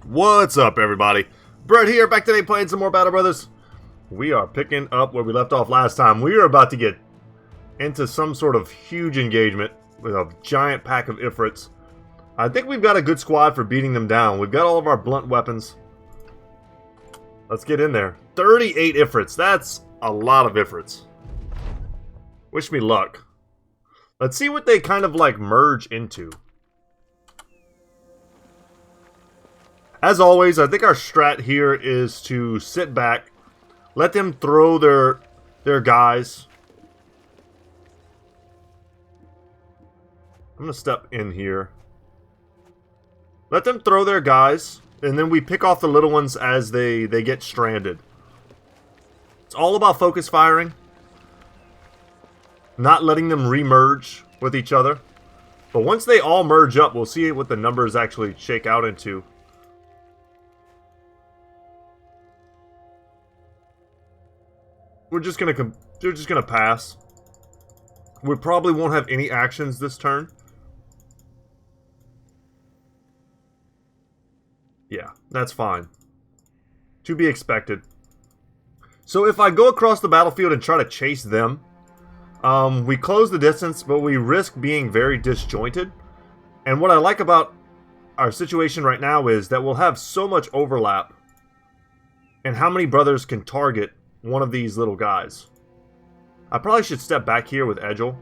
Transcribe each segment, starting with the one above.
What's up, everybody? Brett here, back today playing some more Battle Brothers. We are picking up where we left off last time. We are about to get into some sort of huge engagement with a giant pack of Ifrits. I think we've got a good squad for beating them down. We've got all of our blunt weapons. Let's get in there. 38 Ifrits. That's a lot of Ifrits. Wish me luck. Let's see what they kind of like merge into. As always, I think our strat here is to sit back, let them throw their guys. I'm going to step in here. Let them throw their guys, and then we pick off the little ones as they get stranded. It's all about focus firing. Not letting them re-merge with each other. But once they all merge up, we'll see what the numbers actually shake out into. We're just gonna pass. We probably won't have any actions this turn. Yeah, that's fine. To be expected. So if I go across the battlefield and try to chase them, we close the distance, but we risk being very disjointed. And what I like about our situation right now is that we'll have so much overlap in how many brothers can target one of these little guys. I probably should step back here with Edgel.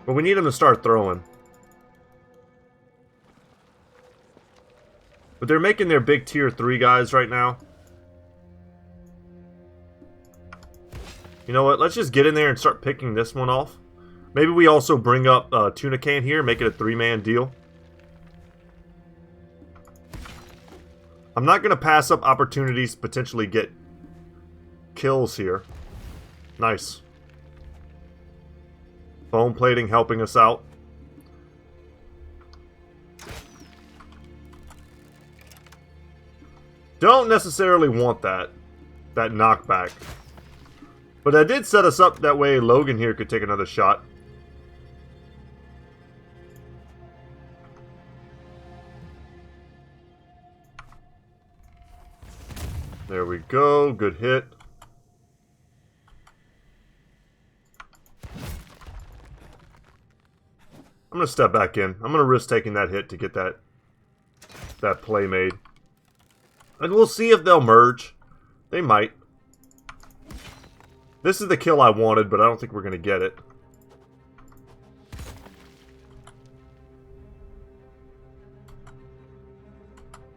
But we need him to start throwing. But they're making their big tier 3 guys right now. You know what? Let's just get in there and start picking this one off. Maybe we also bring up Tuna Can here, make it a 3-man deal. I'm not going to pass up opportunities to potentially get kills here. Nice. Foam plating helping us out. Don't necessarily want that knockback. But that did set us up that way Logan here could take another shot. There we go. Good hit. I'm going to step back in. I'm going to risk taking that hit to get that play made. And we'll see if they'll merge. They might. This is the kill I wanted, but I don't think we're going to get it.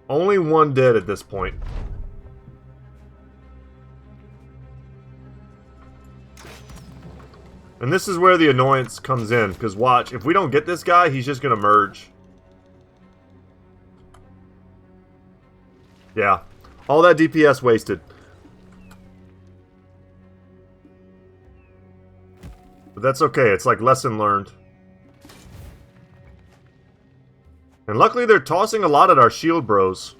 Only one dead at this point. And this is where the annoyance comes in, because watch, if we don't get this guy, he's just going to merge. Yeah, all that DPS wasted. But that's okay, it's like lesson learned. And luckily they're tossing a lot at our shield bros.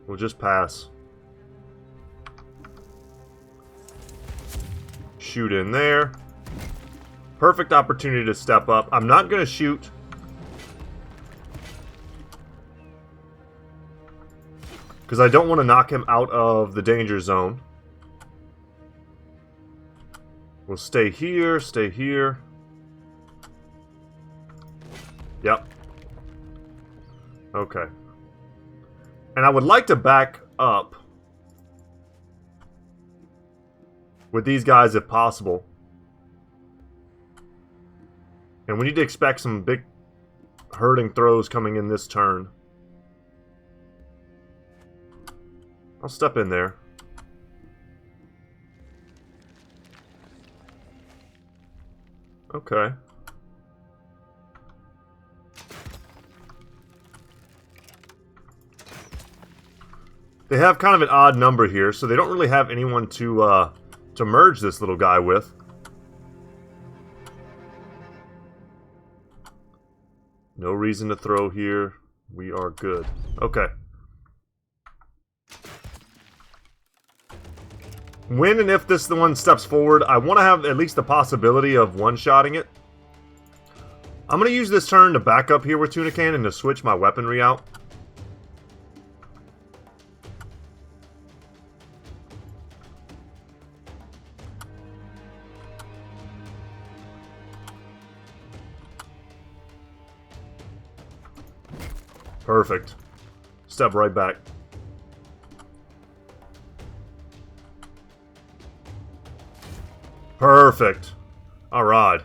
We'll just pass. Shoot in there. Perfect opportunity to step up. I'm not going to shoot. Because I don't want to knock him out of the danger zone. We'll stay here, stay here. Yep. Okay. And I would like to back up with these guys if possible. And we need to expect some big hurting throws coming in this turn. I'll step in there. Okay. They have kind of an odd number here, so they don't really have anyone to merge this little guy with. No reason to throw here. We are good. Okay. When and if this the one steps forward, I want to have at least the possibility of one-shotting it. I'm going to use this turn to back up here with Tuna Can and to switch my weaponry out. Perfect. Step right back. Perfect. Alright.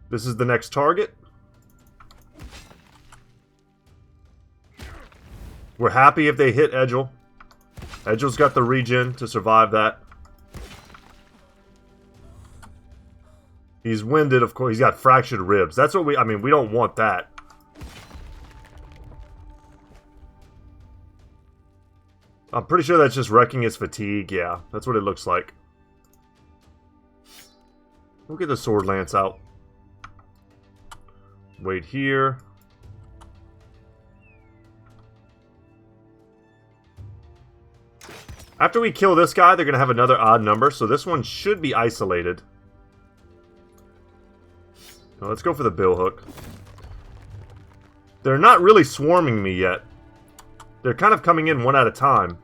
This is the next target. We're happy if they hit Edgel. Edgel's got the regen to survive that. He's winded, of course. He's got fractured ribs. That's what I mean, we don't want that. I'm pretty sure that's just wrecking his fatigue. Yeah, that's what it looks like. We'll get the sword lance out. Wait here. After we kill this guy, they're going to have another odd number, so this one should be isolated. Now let's go for the billhook. They're not really swarming me yet. They're kind of coming in one at a time.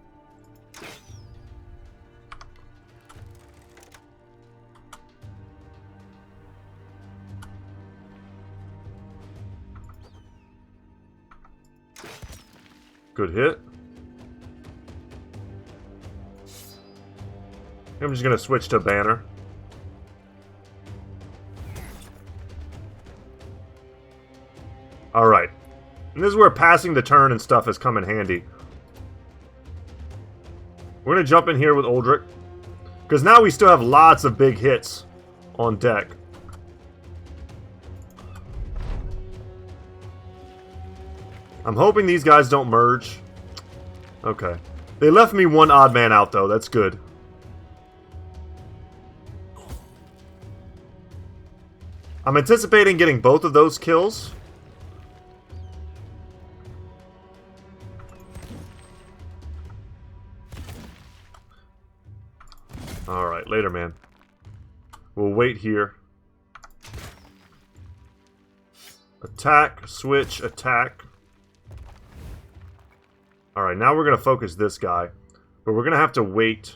Good hit. I'm just going to switch to banner. Alright. And this is where passing the turn and stuff has come in handy. We're going to jump in here with Uldric. Because now we still have lots of big hits on deck. I'm hoping these guys don't merge. Okay. They left me one odd man out, though. That's good. I'm anticipating getting both of those kills. Alright, later, man. We'll wait here. Attack, switch, attack. Alright, now we're going to focus this guy. But we're going to have to wait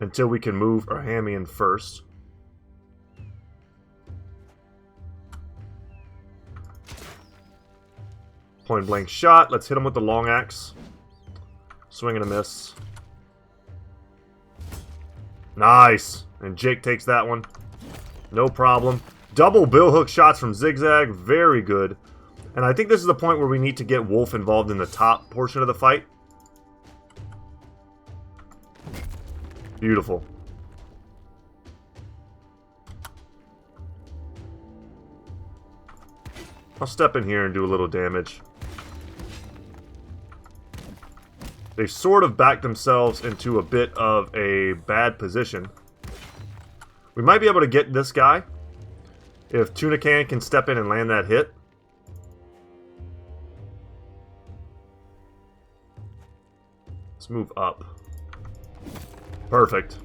until we can move our hammy in first. Point blank shot. Let's hit him with the long axe. Swing and a miss. Nice. And Jake takes that one. No problem. Double billhook shots from Zigzag. Very good. And I think this is the point where we need to get Wolf involved in the top portion of the fight. Beautiful. I'll step in here and do a little damage. They've sort of backed themselves into a bit of a bad position. We might be able to get this guy if Tuna can step in and land that hit. Let's move up. Perfect.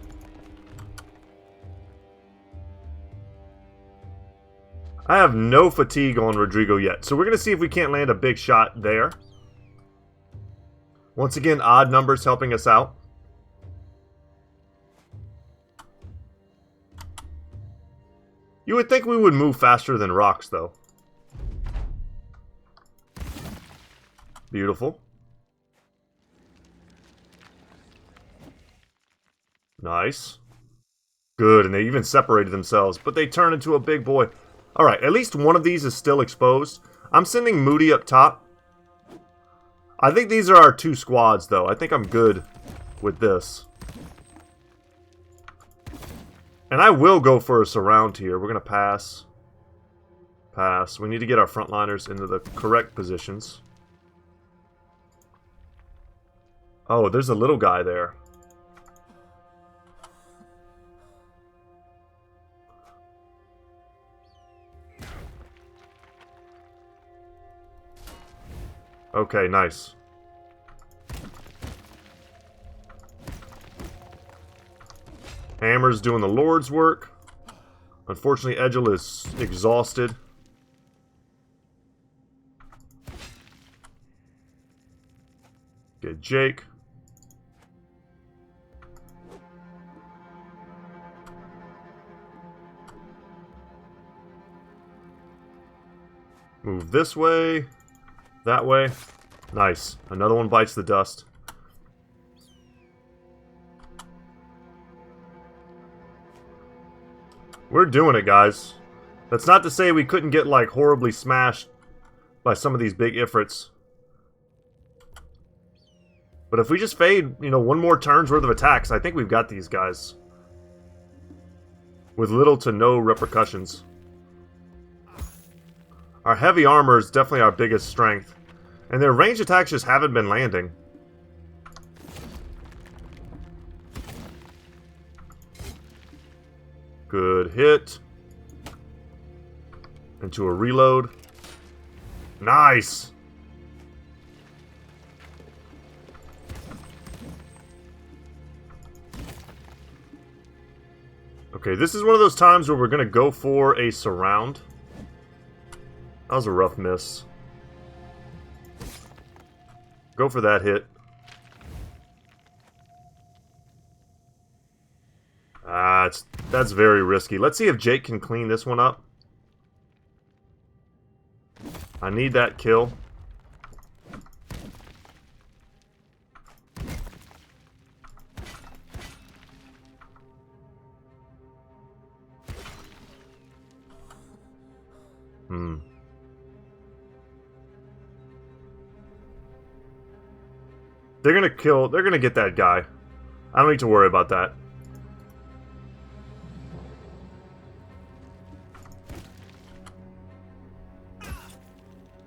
I have no fatigue on Rodrigo yet, so we're going to see if we can't land a big shot there. Once again, odd numbers helping us out. You would think we would move faster than rocks, though. Beautiful. Nice. Good, and they even separated themselves, but they turn into a big boy. Alright, at least one of these is still exposed. I'm sending Moody up top. I think these are our two squads, though. I think I'm good with this. And I will go for a surround here. We're going to pass. Pass. We need to get our frontliners into the correct positions. Oh, there's a little guy there. Okay, nice. Hammer's doing the Lord's work. Unfortunately, Edgel is exhausted. Get Jake. Move this way. That way. Nice. Another one bites the dust. We're doing it, guys. That's not to say we couldn't get, like, horribly smashed by some of these big Ifrits. But if we just fade, you know, one more turn's worth of attacks, I think we've got these guys. With little to no repercussions. Our heavy armor is definitely our biggest strength. And their range attacks just haven't been landing. Good hit. Into a reload. Nice! Okay, this is one of those times where we're going to go for a surround. That was a rough miss. Go for that hit. That's very risky. Let's see if Jake can clean this one up. I need that kill. They're gonna get that guy. I don't need to worry about that.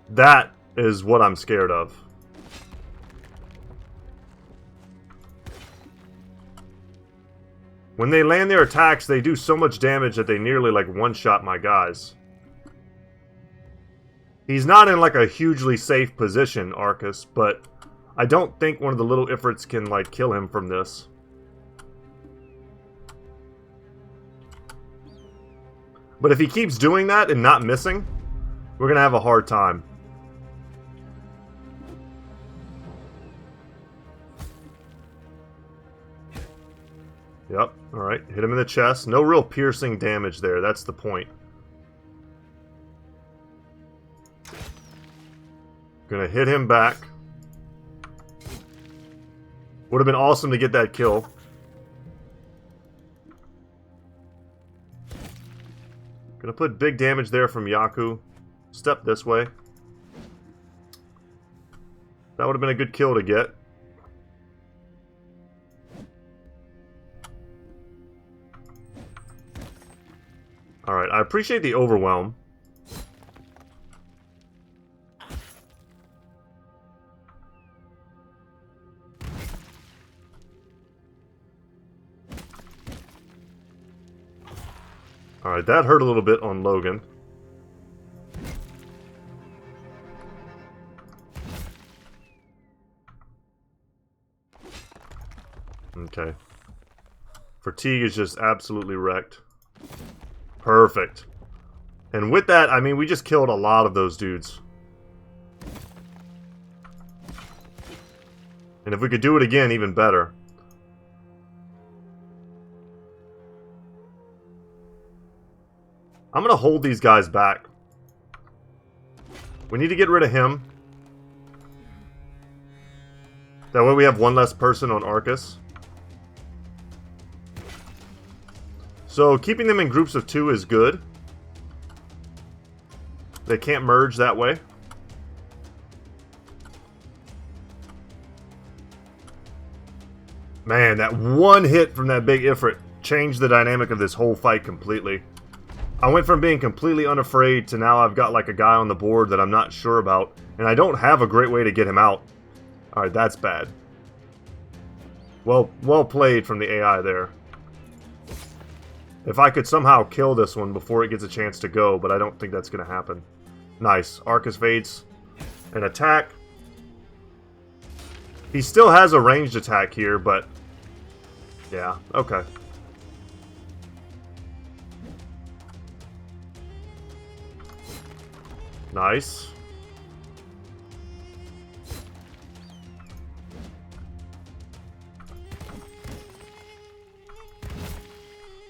That is what I'm scared of. When they land their attacks, they do so much damage that they nearly, like, one-shot my guys. He's not in, like, a hugely safe position, Arcus, but I don't think one of the little Ifrits can, like, kill him from this. But if he keeps doing that and not missing, we're gonna have a hard time. Yep, alright. Hit him in the chest. No real piercing damage there, that's the point. Gonna hit him back. Would have been awesome to get that kill. Gonna put big damage there from Yaku. Step this way. That would have been a good kill to get. Alright, I appreciate the overwhelm. Alright, that hurt a little bit on Logan. Okay. Fatigue is just absolutely wrecked. Perfect. And with that, I mean, we just killed a lot of those dudes. And if we could do it again, even better. I'm going to hold these guys back. We need to get rid of him. That way we have one less person on Arcus. So keeping them in groups of 2 is good. They can't merge that way. Man, that one hit from that big Ifrit changed the dynamic of this whole fight completely. I went from being completely unafraid to now I've got like a guy on the board that I'm not sure about, and I don't have a great way to get him out. Alright, that's bad. Well played from the AI there. If I could somehow kill this one before it gets a chance to go, but I don't think that's going to happen. Nice. Arcus Fates. An attack. He still has a ranged attack here, but... yeah, okay. Nice.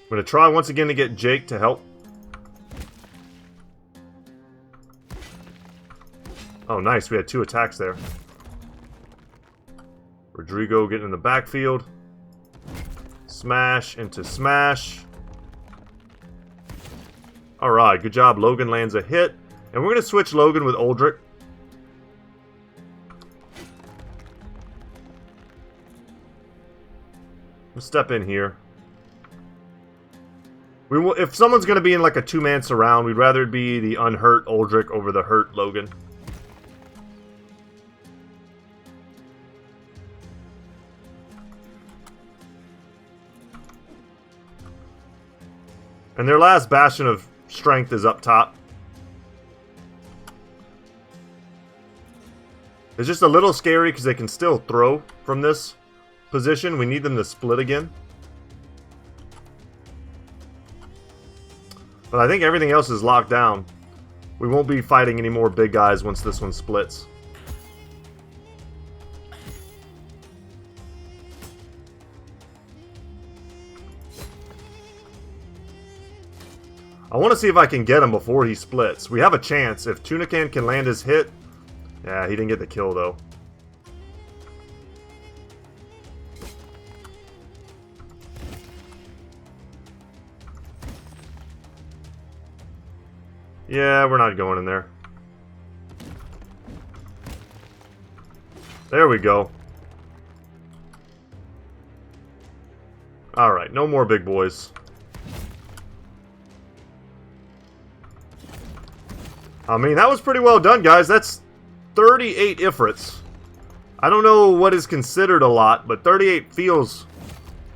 I'm going to try once again to get Jake to help. Oh, nice. We had 2 attacks there. Rodrigo getting in the backfield. Smash into smash. Alright, good job. Logan lands a hit. And we're going to switch Logan with Uldric. Let's step in here. We will, if someone's going to be in like a 2-man surround, we'd rather it be the unhurt Uldric over the hurt Logan. And their last bastion of strength is up top. It's just a little scary because they can still throw from this position. We need them to split again. But I think everything else is locked down. We won't be fighting any more big guys once this one splits. I want to see if I can get him before he splits. We have a chance. If Tunican can land his hit... Yeah, he didn't get the kill, though. Yeah, we're not going in there. There we go. Alright, no more big boys. I mean, that was pretty well done, guys. That's 38 Ifrits. I don't know what is considered a lot, but 38 feels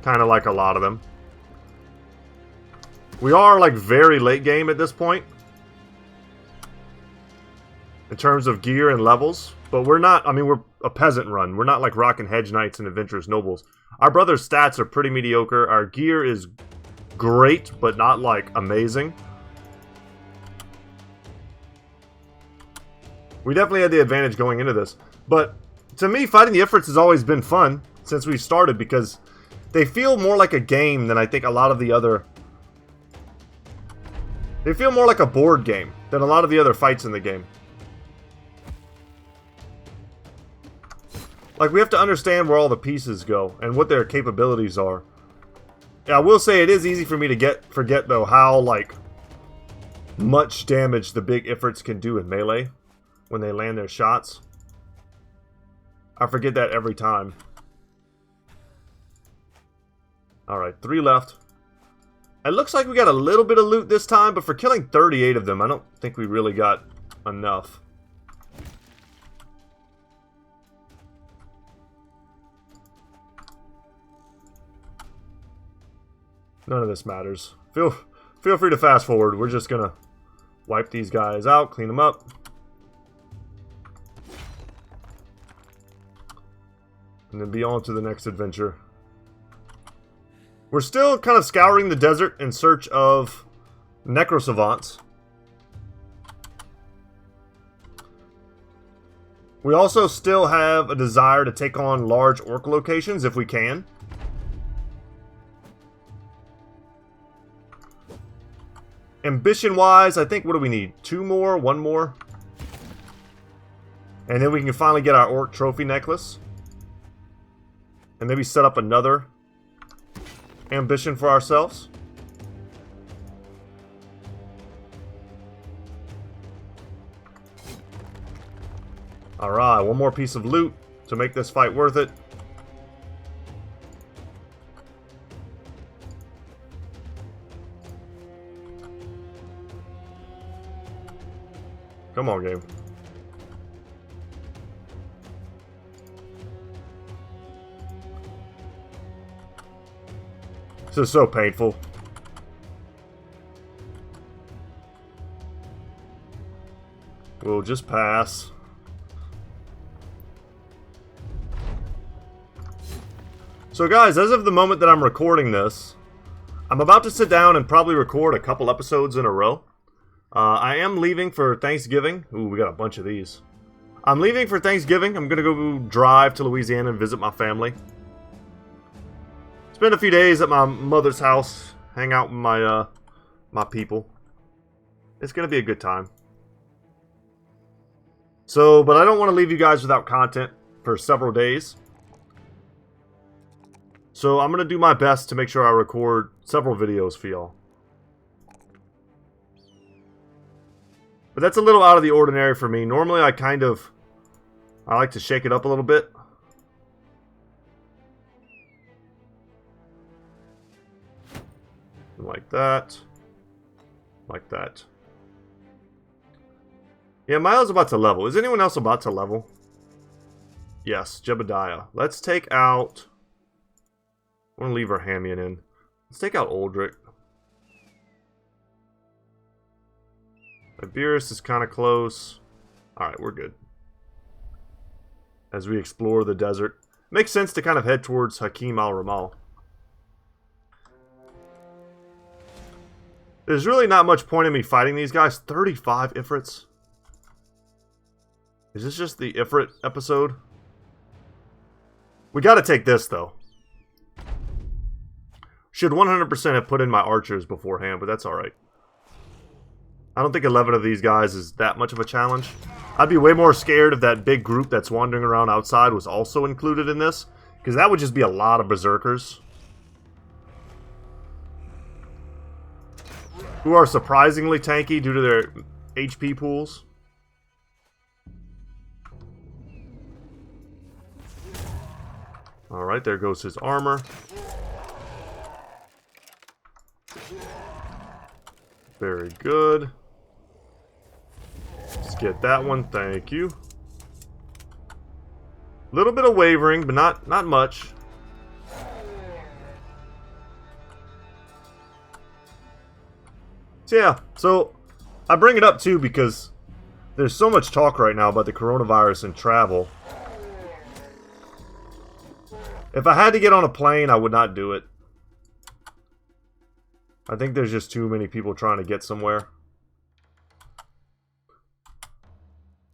kind of like a lot of them. We are, like, very late game at this point. In terms of gear and levels. But we're not, I mean, we're a peasant run. We're not like rocking Hedge Knights and Adventurous Nobles. Our brother's stats are pretty mediocre. Our gear is great, but not, like, amazing. We definitely had the advantage going into this. But to me, fighting the Ifrits has always been fun since we started because they feel more like a game than I think a lot of the other... They feel more like a board game than a lot of the other fights in the game. Like, we have to understand where all the pieces go and what their capabilities are. Yeah, I will say it is easy for me to forget, though, how, like, much damage the big Ifrits can do in melee when they land their shots. I forget that every time. Alright, 3 left. It looks like we got a little bit of loot this time, but for killing 38 of them, I don't think we really got enough. None of this matters. Feel free to fast forward. We're just gonna wipe these guys out, clean them up. And then be on to the next adventure. We're still kind of scouring the desert in search of necrosavants. We also still have a desire to take on large orc locations if we can. Ambition-wise, I think, what do we need? 2 more? 1 more? And then we can finally get our orc trophy necklace. And maybe set up another ambition for ourselves. Alright, 1 more piece of loot to make this fight worth it. Come on, game. This is so painful. We'll just pass. So guys, as of the moment that I'm recording this, I'm about to sit down and probably record a couple episodes in a row. I am leaving for Thanksgiving. Ooh, we got a bunch of these. I'm leaving for Thanksgiving. I'm gonna go drive to Louisiana and visit my family. Spend a few days at my mother's house, hang out with my my people. It's gonna be a good time. So, but I don't want to leave you guys without content for several days. So I'm gonna do my best to make sure I record several videos for y'all. But that's a little out of the ordinary for me. Normally I like to shake it up a little bit. Like that. Like that. Yeah, Milo's about to level. Is anyone else about to level? Yes, Jebediah. Let's take out... I want to leave our Hamian in. Let's take out Aldrich. Iberus is kind of close. Alright, we're good. As we explore the desert. Makes sense to kind of head towards Hakim al-Ramal. There's really not much point in me fighting these guys. 35 Ifrits. Is this just the Ifrit episode? We gotta take this, though. Should 100% have put in my archers beforehand, but that's alright. I don't think 11 of these guys is that much of a challenge. I'd be way more scared if that big group that's wandering around outside was also included in this, because that would just be a lot of berserkers. Who are surprisingly tanky due to their HP pools. Alright, there goes his armor. Very good. Let's get that one, thank you. Little bit of wavering, but not much. So yeah, so I bring it up too because there's so much talk right now about the coronavirus and travel. If I had to get on a plane, I would not do it. I think there's just too many people trying to get somewhere.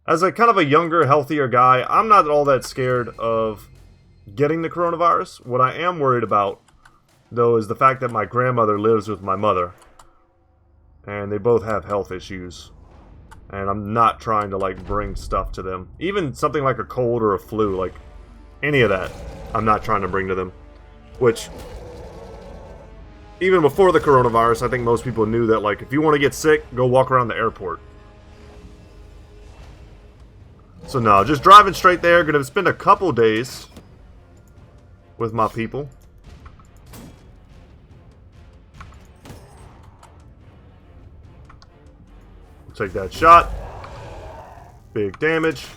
As a kind of a younger, healthier guy, I'm not all that scared of getting the coronavirus. What I am worried about, though, is the fact that my grandmother lives with my mother. And they both have health issues. And I'm not trying to, like, bring stuff to them. Even something like a cold or a flu, like, any of that, I'm not trying to bring to them. Which, even before the coronavirus, I think most people knew that, like, if you want to get sick, go walk around the airport. So no, just driving straight there. Gonna spend a couple days with my people. Take that shot. Big damage.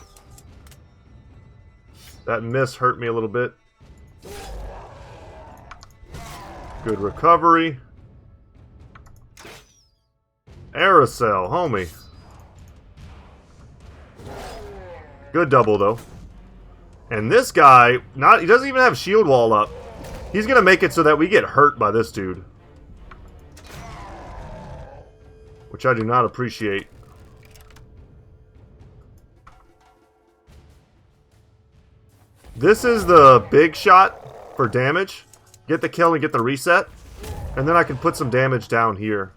That miss hurt me a little bit. Good recovery. Aerosol, homie. Good double, though. And this guy, he doesn't even have shield wall up. He's going to make it so that we get hurt by this dude. Which I do not appreciate. This is the big shot for damage. Get the kill and get the reset. And then I can put some damage down here.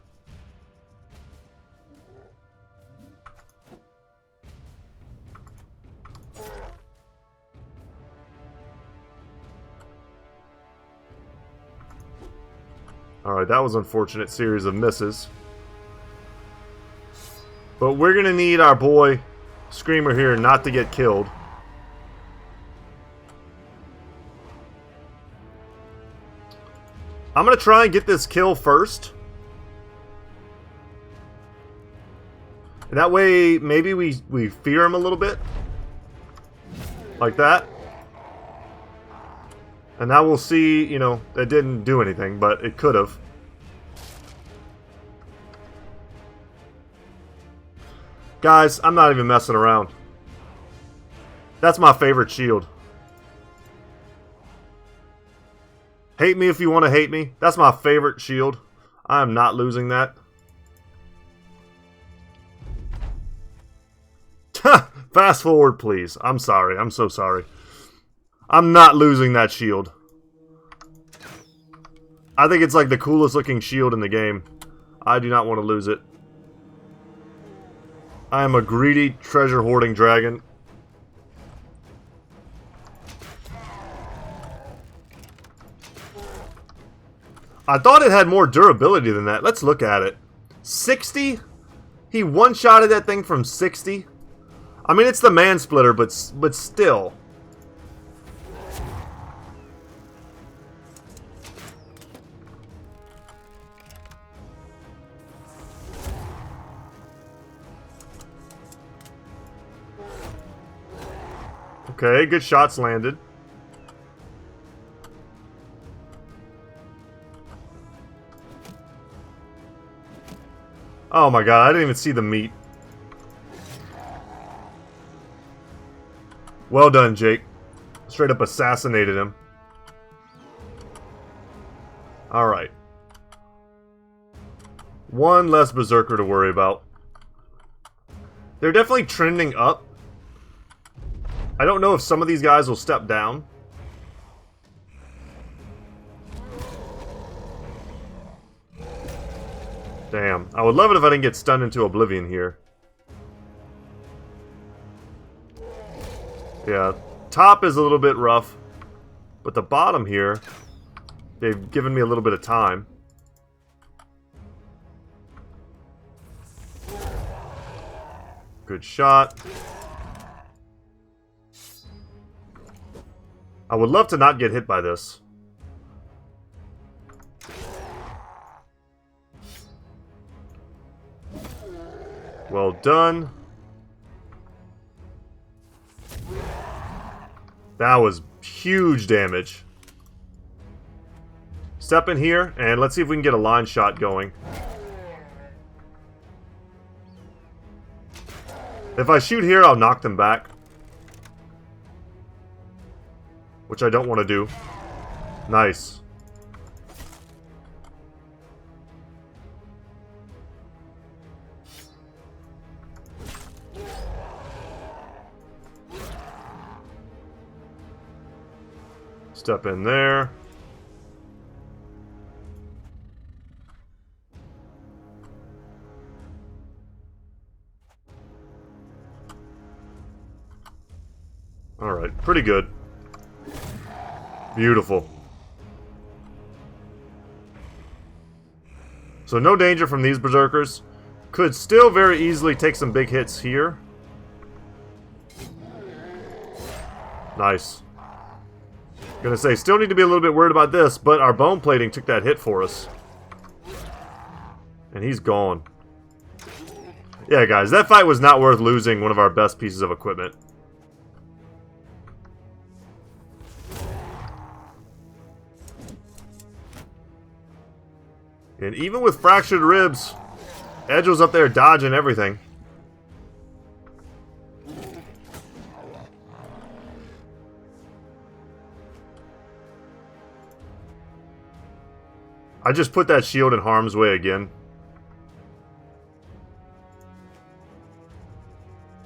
Alright, that was an unfortunate series of misses. But we're going to need our boy Screamer here not to get killed. I'm going to try and get this kill first. And that way, maybe we fear him a little bit. Like that. And now we'll see, you know, it didn't do anything, but it could have. Guys, I'm not even messing around. That's my favorite shield. Hate me if you want to hate me. That's my favorite shield. I am not losing that. Fast forward, please. I'm sorry. I'm so sorry. I'm not losing that shield. I think it's like the coolest looking shield in the game. I do not want to lose it. I am a greedy, treasure hoarding dragon. I thought it had more durability than that. Let's look at it. 60? He one-shotted that thing from 60? I mean, it's the man splitter, but still. Okay, good shots landed. Oh my god, I didn't even see the meat. Well done, Jake. Straight up assassinated him. Alright. One less berserker to worry about. They're definitely trending up. I don't know if some of these guys will step down. Damn. I would love it if I didn't get stunned into oblivion here. Yeah. Top is a little bit rough. But the bottom here, they've given me a little bit of time. Good shot. I would love to not get hit by this. Well done. That was huge damage. Step in here, and let's see if we can get a line shot going. If I shoot here, I'll knock them back. Which I don't want to do. Nice. Step in there. Alright, pretty good. Beautiful. So no danger from these berserkers. Could still very easily take some big hits here. Nice. Gonna say, still need to be a little bit worried about this, but our bone plating took that hit for us. And he's gone. Yeah, guys, that fight was not worth losing one of our best pieces of equipment. And even with fractured ribs, Edge was up there dodging everything. I just put that shield in harm's way again.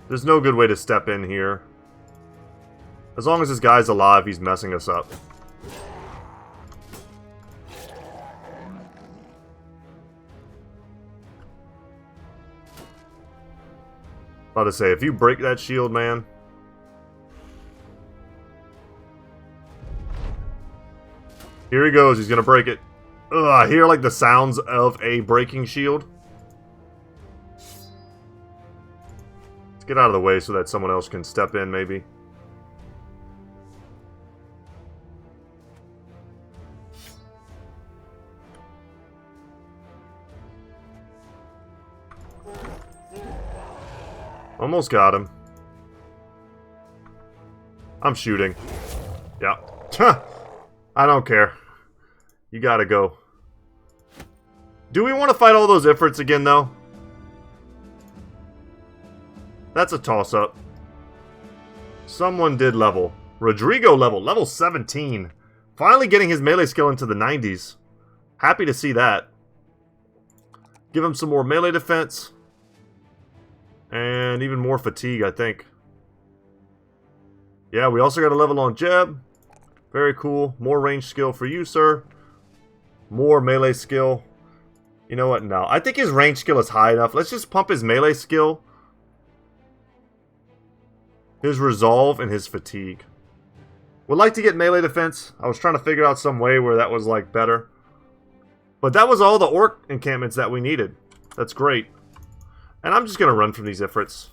There's no good way to step in here. As long as this guy's alive, he's messing us up. About to say, if you break that shield, man. Here he goes, he's gonna break it. Ugh, I hear like the sounds of a breaking shield. Let's get out of the way so that someone else can step in, maybe. Almost got him. I'm shooting. Yeah. I don't care. You gotta go. Do we want to fight all those Ifrits again, though? That's a toss-up. Someone did level. Rodrigo level 17. Finally getting his melee skill into the 90s. Happy to see that. Give him some more melee defense. And even more fatigue, I think. Yeah, we also got a level on Jeb. Very cool. More range skill for you, sir. More melee skill. You know what? No. I think his range skill is high enough. Let's just pump his melee skill, his resolve, and his fatigue. Would like to get melee defense. I was trying to figure out some way where that was, like, better. But that was all the orc encampments that we needed. That's great. And I'm just going to run from these Ifrits.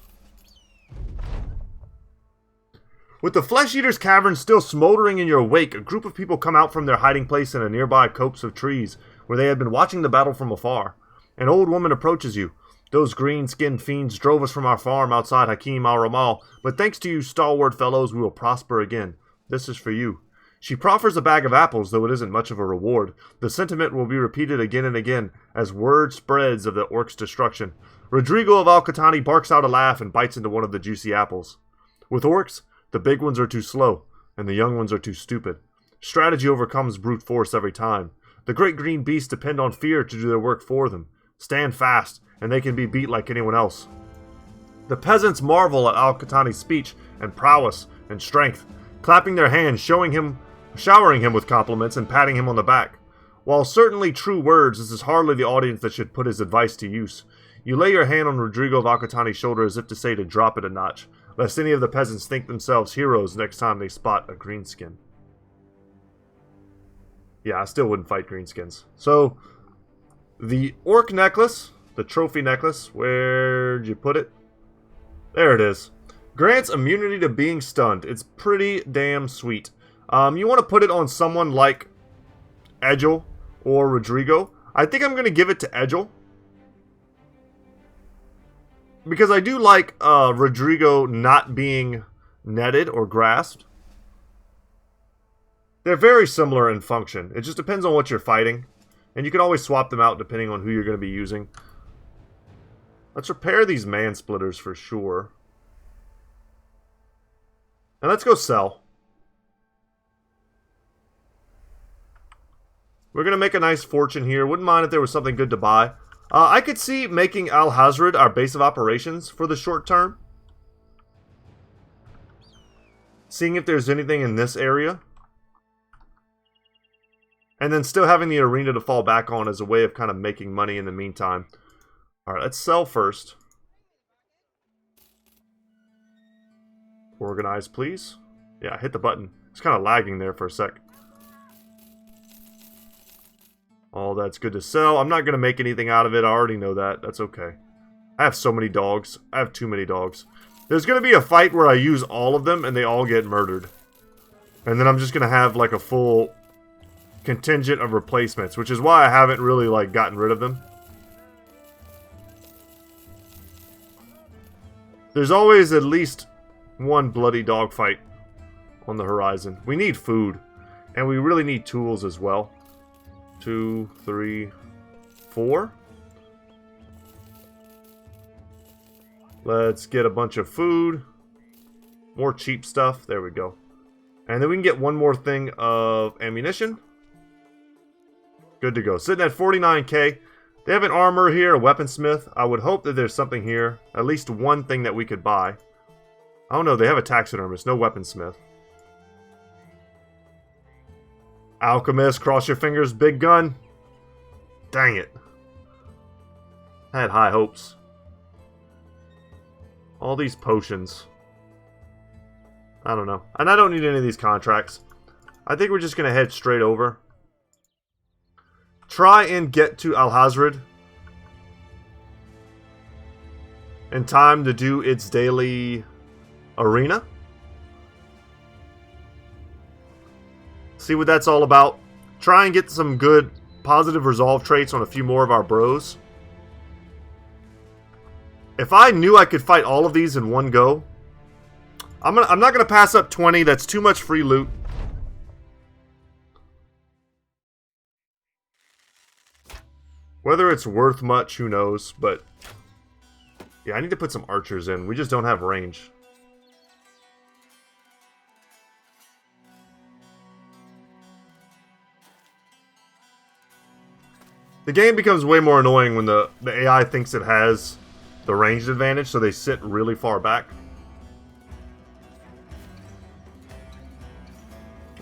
With the Flesh Eater's Cavern still smoldering in your wake, a group of people come out from their hiding place in a nearby copse of trees, where they had been watching the battle from afar. An old woman approaches you. Those green-skinned fiends drove us from our farm outside Hakim al-Ramal, but thanks to you stalwart fellows, we will prosper again. This is for you. She proffers a bag of apples, though it isn't much of a reward. The sentiment will be repeated again and again, as word spreads of the orc's destruction. Rodrigo of Al-Qatani barks out a laugh and bites into one of the juicy apples. With orcs, the big ones are too slow, and the young ones are too stupid. Strategy overcomes brute force every time. The great green beasts depend on fear to do their work for them. Stand fast, and they can be beat like anyone else. The peasants marvel at Al-Qatani's speech and prowess and strength, clapping their hands, showering him with compliments and patting him on the back. While certainly true words, this is hardly the audience that should put his advice to use. You lay your hand on Rodrigo of Al-Qatani's shoulder as if to say to drop it a notch, lest any of the peasants think themselves heroes next time they spot a greenskin. Yeah, I still wouldn't fight greenskins. So, the orc necklace, the trophy necklace, where'd you put it? There it is. Grants immunity to being stunned. It's pretty damn sweet. You want to put it on someone like Egil or Rodrigo. I think I'm going to give it to Egil, because I do like Rodrigo not being netted or grasped. They're very similar in function. It just depends on what you're fighting. And you can always swap them out depending on who you're going to be using. Let's repair these man-splitters for sure. And let's go sell. We're going to make a nice fortune here. Wouldn't mind if there was something good to buy. I could see making Al-Hazred our base of operations for the short term. Seeing if there's anything in this area. And then still having the arena to fall back on as a way of kind of making money in the meantime. Alright, let's sell first. Organize, please. Yeah, hit the button. It's kind of lagging there for a sec. All that's good to sell. I'm not going to make anything out of it. I already know that. That's okay. I have so many dogs. I have too many dogs. There's going to be a fight where I use all of them and they all get murdered. And then I'm just going to have like a full contingent of replacements, which is why I haven't really like gotten rid of them. There's always at least one bloody dogfight on the horizon. We need food, and we really need tools as well. 2, 3, 4. Let's get a bunch of food. More cheap stuff. There we go. And then we can get one more thing of ammunition. Good to go. Sitting at 49k. They have an armor here, a weaponsmith. I would hope that there's something here. At least one thing that we could buy. Oh no, they have a taxidermist. No weaponsmith. Alchemist, cross your fingers, big gun. Dang it. I had high hopes. All these potions. I don't know. And I don't need any of these contracts. I think we're just going to head straight over. Try and get to Al-Hazred in time to do its daily arena. See what that's all about. Try and get some good positive resolve traits on a few more of our bros. If I knew I could fight all of these in one go, I'm not gonna pass up 20. That's too much free loot. Whether it's worth much, who knows, but yeah, I need to put some archers in. We just don't have range. The game becomes way more annoying when the AI thinks it has the ranged advantage, so they sit really far back.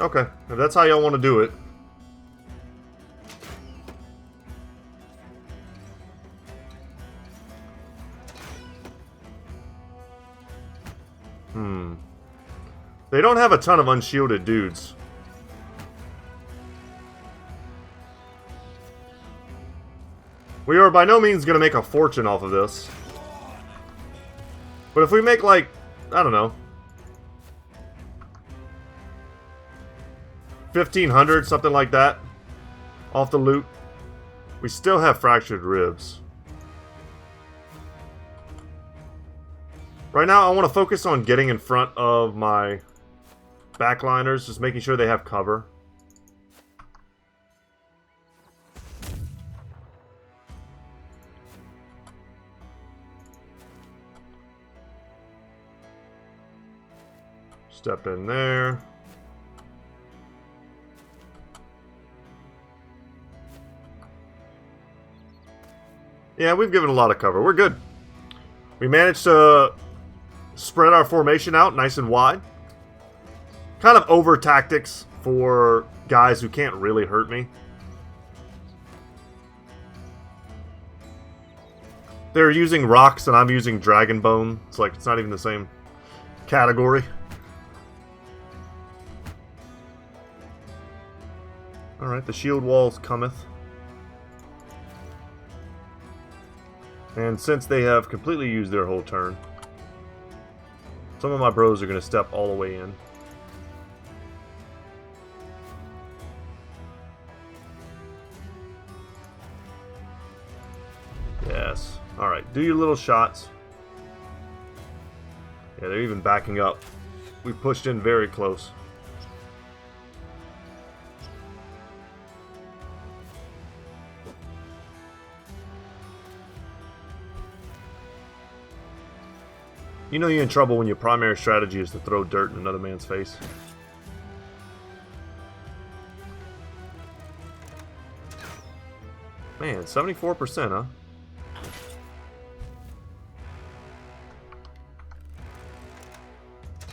Okay, if that's how y'all want to do it. They don't have a ton of unshielded dudes. We are by no means going to make a fortune off of this. But if we make, like, I don't know, 1,500, something like that, off the loot, we still have fractured ribs. Right now, I want to focus on getting in front of my backliners, just making sure they have cover. Step in there. Yeah, we've given a lot of cover. We're good. We managed to spread our formation out nice and wide. Kind of over tactics for guys who can't really hurt me. They're using rocks and I'm using dragon bone. It's like, it's not even the same category. Alright, the shield walls cometh. And since they have completely used their whole turn, some of my bros are going to step all the way in. Yes. Alright, do your little shots. Yeah, they're even backing up. We pushed in very close. You know you're in trouble when your primary strategy is to throw dirt in another man's face. Man, 74%, huh?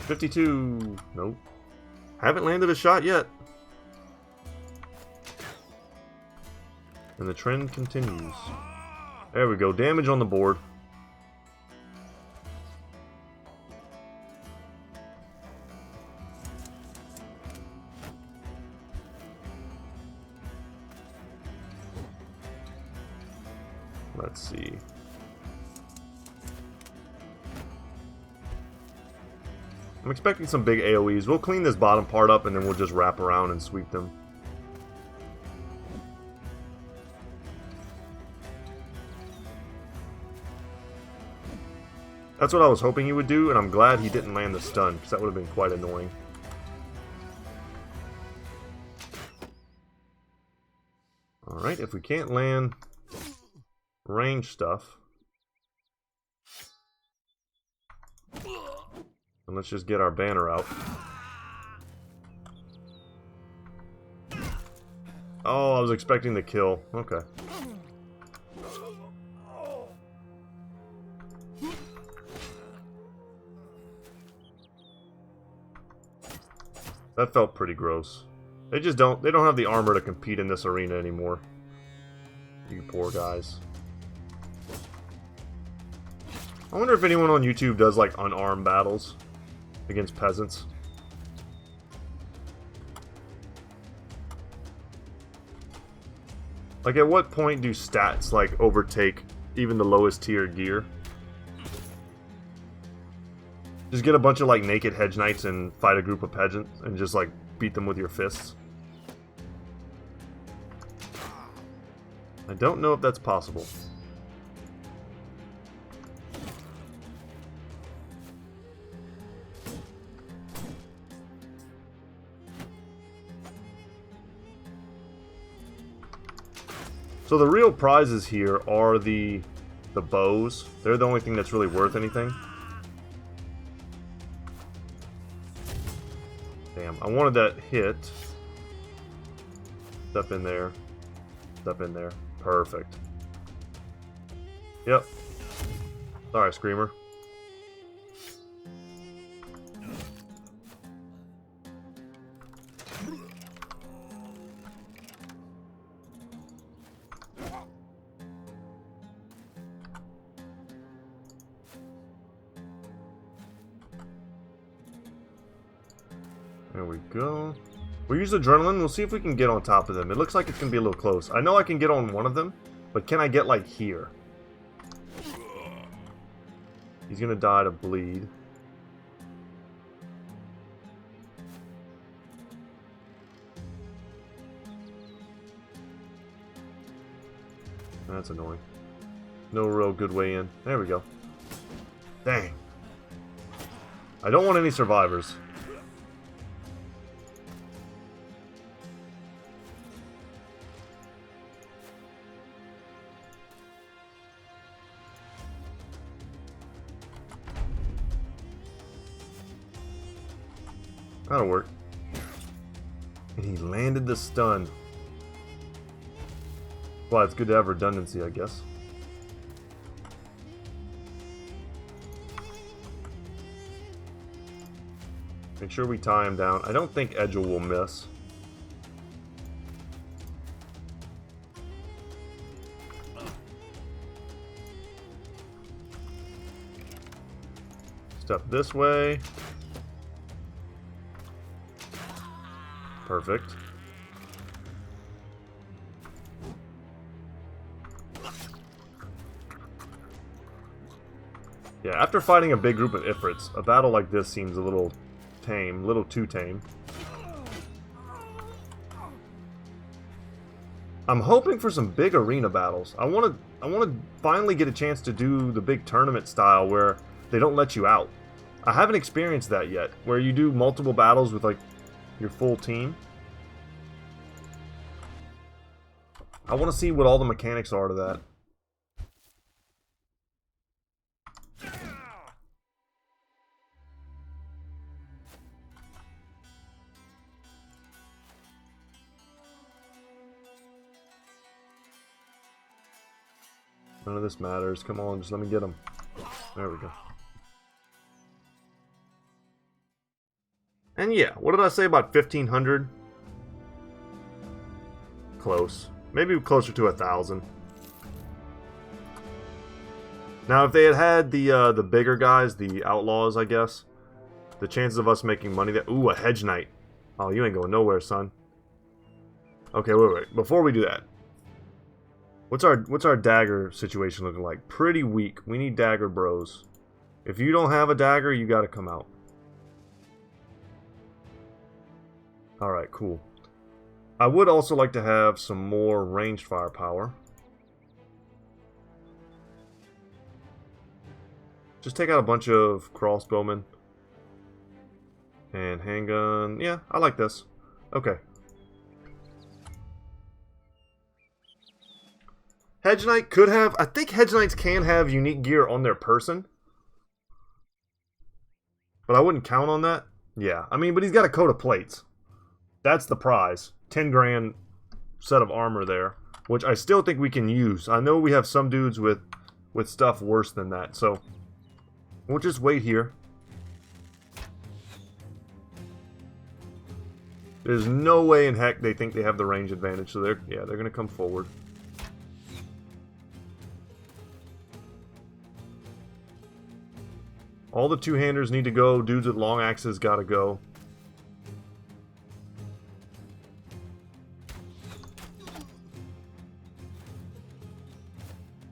$52. Nope. Haven't landed a shot yet. And the trend continues. There we go. Damage on the board. Let's see. I'm expecting some big AoEs. We'll clean this bottom part up and then we'll just wrap around and sweep them. That's what I was hoping he would do, and I'm glad he didn't land the stun, because that would have been quite annoying. Alright, if we can't land range stuff, and let's just get our banner out. Oh, I was expecting the kill. Okay. That felt pretty gross. They don't have the armor to compete in this arena anymore. You poor guys. I wonder if anyone on YouTube does like unarmed battles against peasants. Like, at what point do stats like overtake even the lowest tier gear? Just get a bunch of like naked hedge knights and fight a group of peasants and just like beat them with your fists. I don't know if that's possible. So the real prizes here are the bows. They're the only thing that's really worth anything. Damn, I wanted that hit. Step in there. Step in there. Perfect. Yep. Sorry, Screamer. There we go. We'll use adrenaline. We'll see if we can get on top of them. It looks like it's going to be a little close. I know I can get on one of them, but can I get, like, here? He's going to die to bleed. That's annoying. No real good way in. There we go. Dang. I don't want any survivors. That'll work. And he landed the stun. Well, it's good to have redundancy, I guess. Make sure we tie him down. I don't think Edgel will miss. Step this way. Perfect. Yeah, after fighting a big group of Ifrits, a battle like this seems a little tame, a little too tame. I'm hoping for some big arena battles. I want to finally get a chance to do the big tournament style where they don't let you out. I haven't experienced that yet, where you do multiple battles with like your full team. I want to see what all the mechanics are to that. None of this matters. Come on, just let me get him. There we go. And yeah, what did I say about 1,500? Close. Maybe closer to 1,000. Now, if they had had the bigger guys, the outlaws, I guess, the chances of us making money there. Ooh, a hedge knight. Oh, you ain't going nowhere, son. Okay, wait. Before we do that, what's our dagger situation looking like? Pretty weak. We need dagger bros. If you don't have a dagger, you got to come out. All right, cool. I would also like to have some more ranged firepower. Just take out a bunch of crossbowmen. And handgun. Yeah, I like this. Okay. Hedge Knight could have... I think Hedge Knights can have unique gear on their person. But I wouldn't count on that. Yeah, I mean, but he's got a coat of plates. That's the prize. 10 grand set of armor there, which I still think we can use. I know we have some dudes with stuff worse than that, so we'll just wait here. There's no way in heck they think they have the range advantage, so they're gonna come forward. All the two-handers need to go. Dudes with long axes gotta go.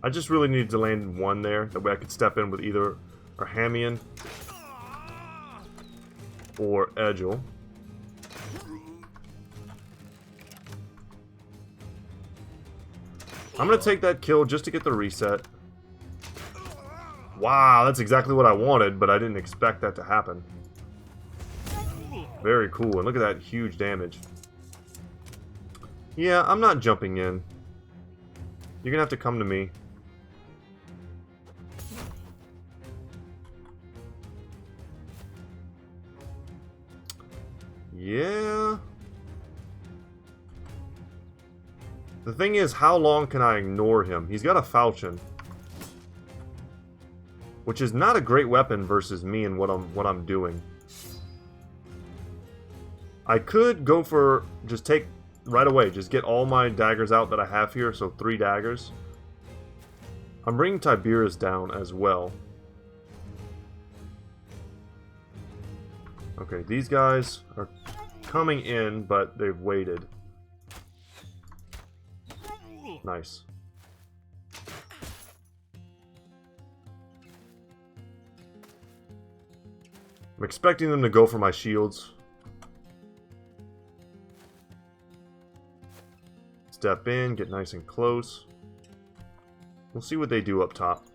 I just really needed to land one there. That way I could step in with either a Hamian or Edgel. I'm going to take that kill just to get the reset. Wow, that's exactly what I wanted, but I didn't expect that to happen. Very cool, and look at that huge damage. Yeah, I'm not jumping in. You're going to have to come to me. Yeah. The thing is, how long can I ignore him? He's got a falchion, which is not a great weapon versus me and what I'm doing. I could go for just take right away, just get all my daggers out that I have here, so 3 daggers. I'm bringing Tiberius down as well. Okay, these guys are coming in, but they've waited. Nice. I'm expecting them to go for my shields. Step in, get nice and close. We'll see what they do up top.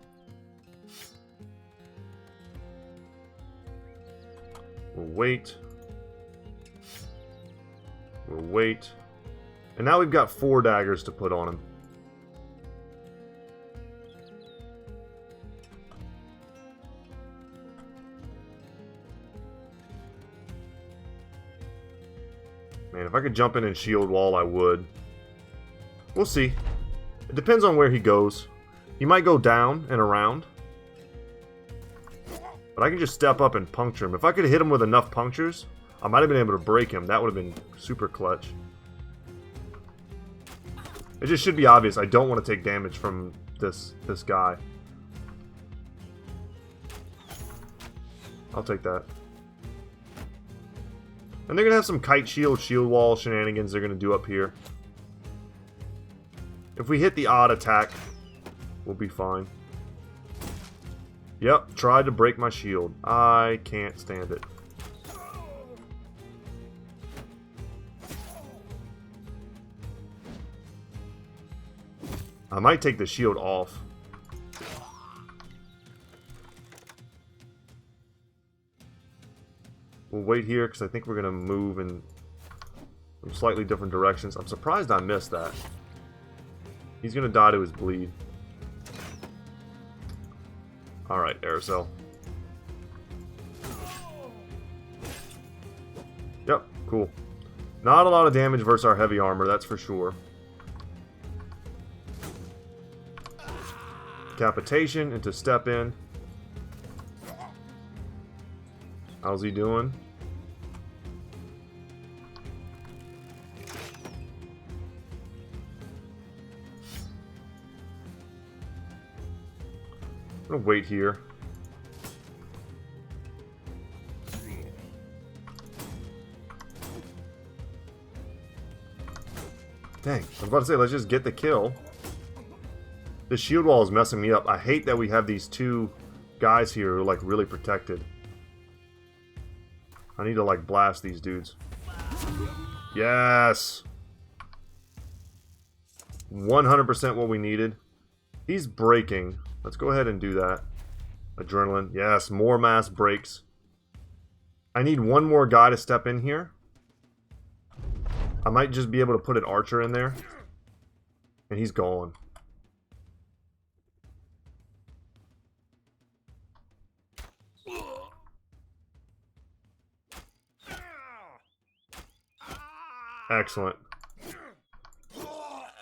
We'll wait. We'll wait. And now we've got 4 daggers to put on him. Man, if I could jump in and shield wall, I would. We'll see. It depends on where he goes. He might go down and around. But I can just step up and puncture him. If I could hit him with enough punctures, I might have been able to break him. That would have been super clutch. It just should be obvious. I don't want to take damage from this guy. I'll take that. And they're going to have some kite shield, shield wall shenanigans they're going to do up here. If we hit the odd attack, we'll be fine. Yep, tried to break my shield. I can't stand it. I might take the shield off. We'll wait here because I think we're going to move in some slightly different directions. I'm surprised I missed that. He's going to die to his bleed. Alright, Aerosol. Yep, cool. Not a lot of damage versus our heavy armor, that's for sure. Decapitation into step in. How's he doing? I'm gonna wait here. Dang, I was about to say, let's just get the kill. The shield wall is messing me up. I hate that we have these 2 guys here who are like really protected. I need to like blast these dudes. Yes! 100% what we needed. He's breaking. Let's go ahead and do that. Adrenaline. Yes, more mass breaks. I need one more guy to step in here. I might just be able to put an archer in there. And he's gone. Excellent.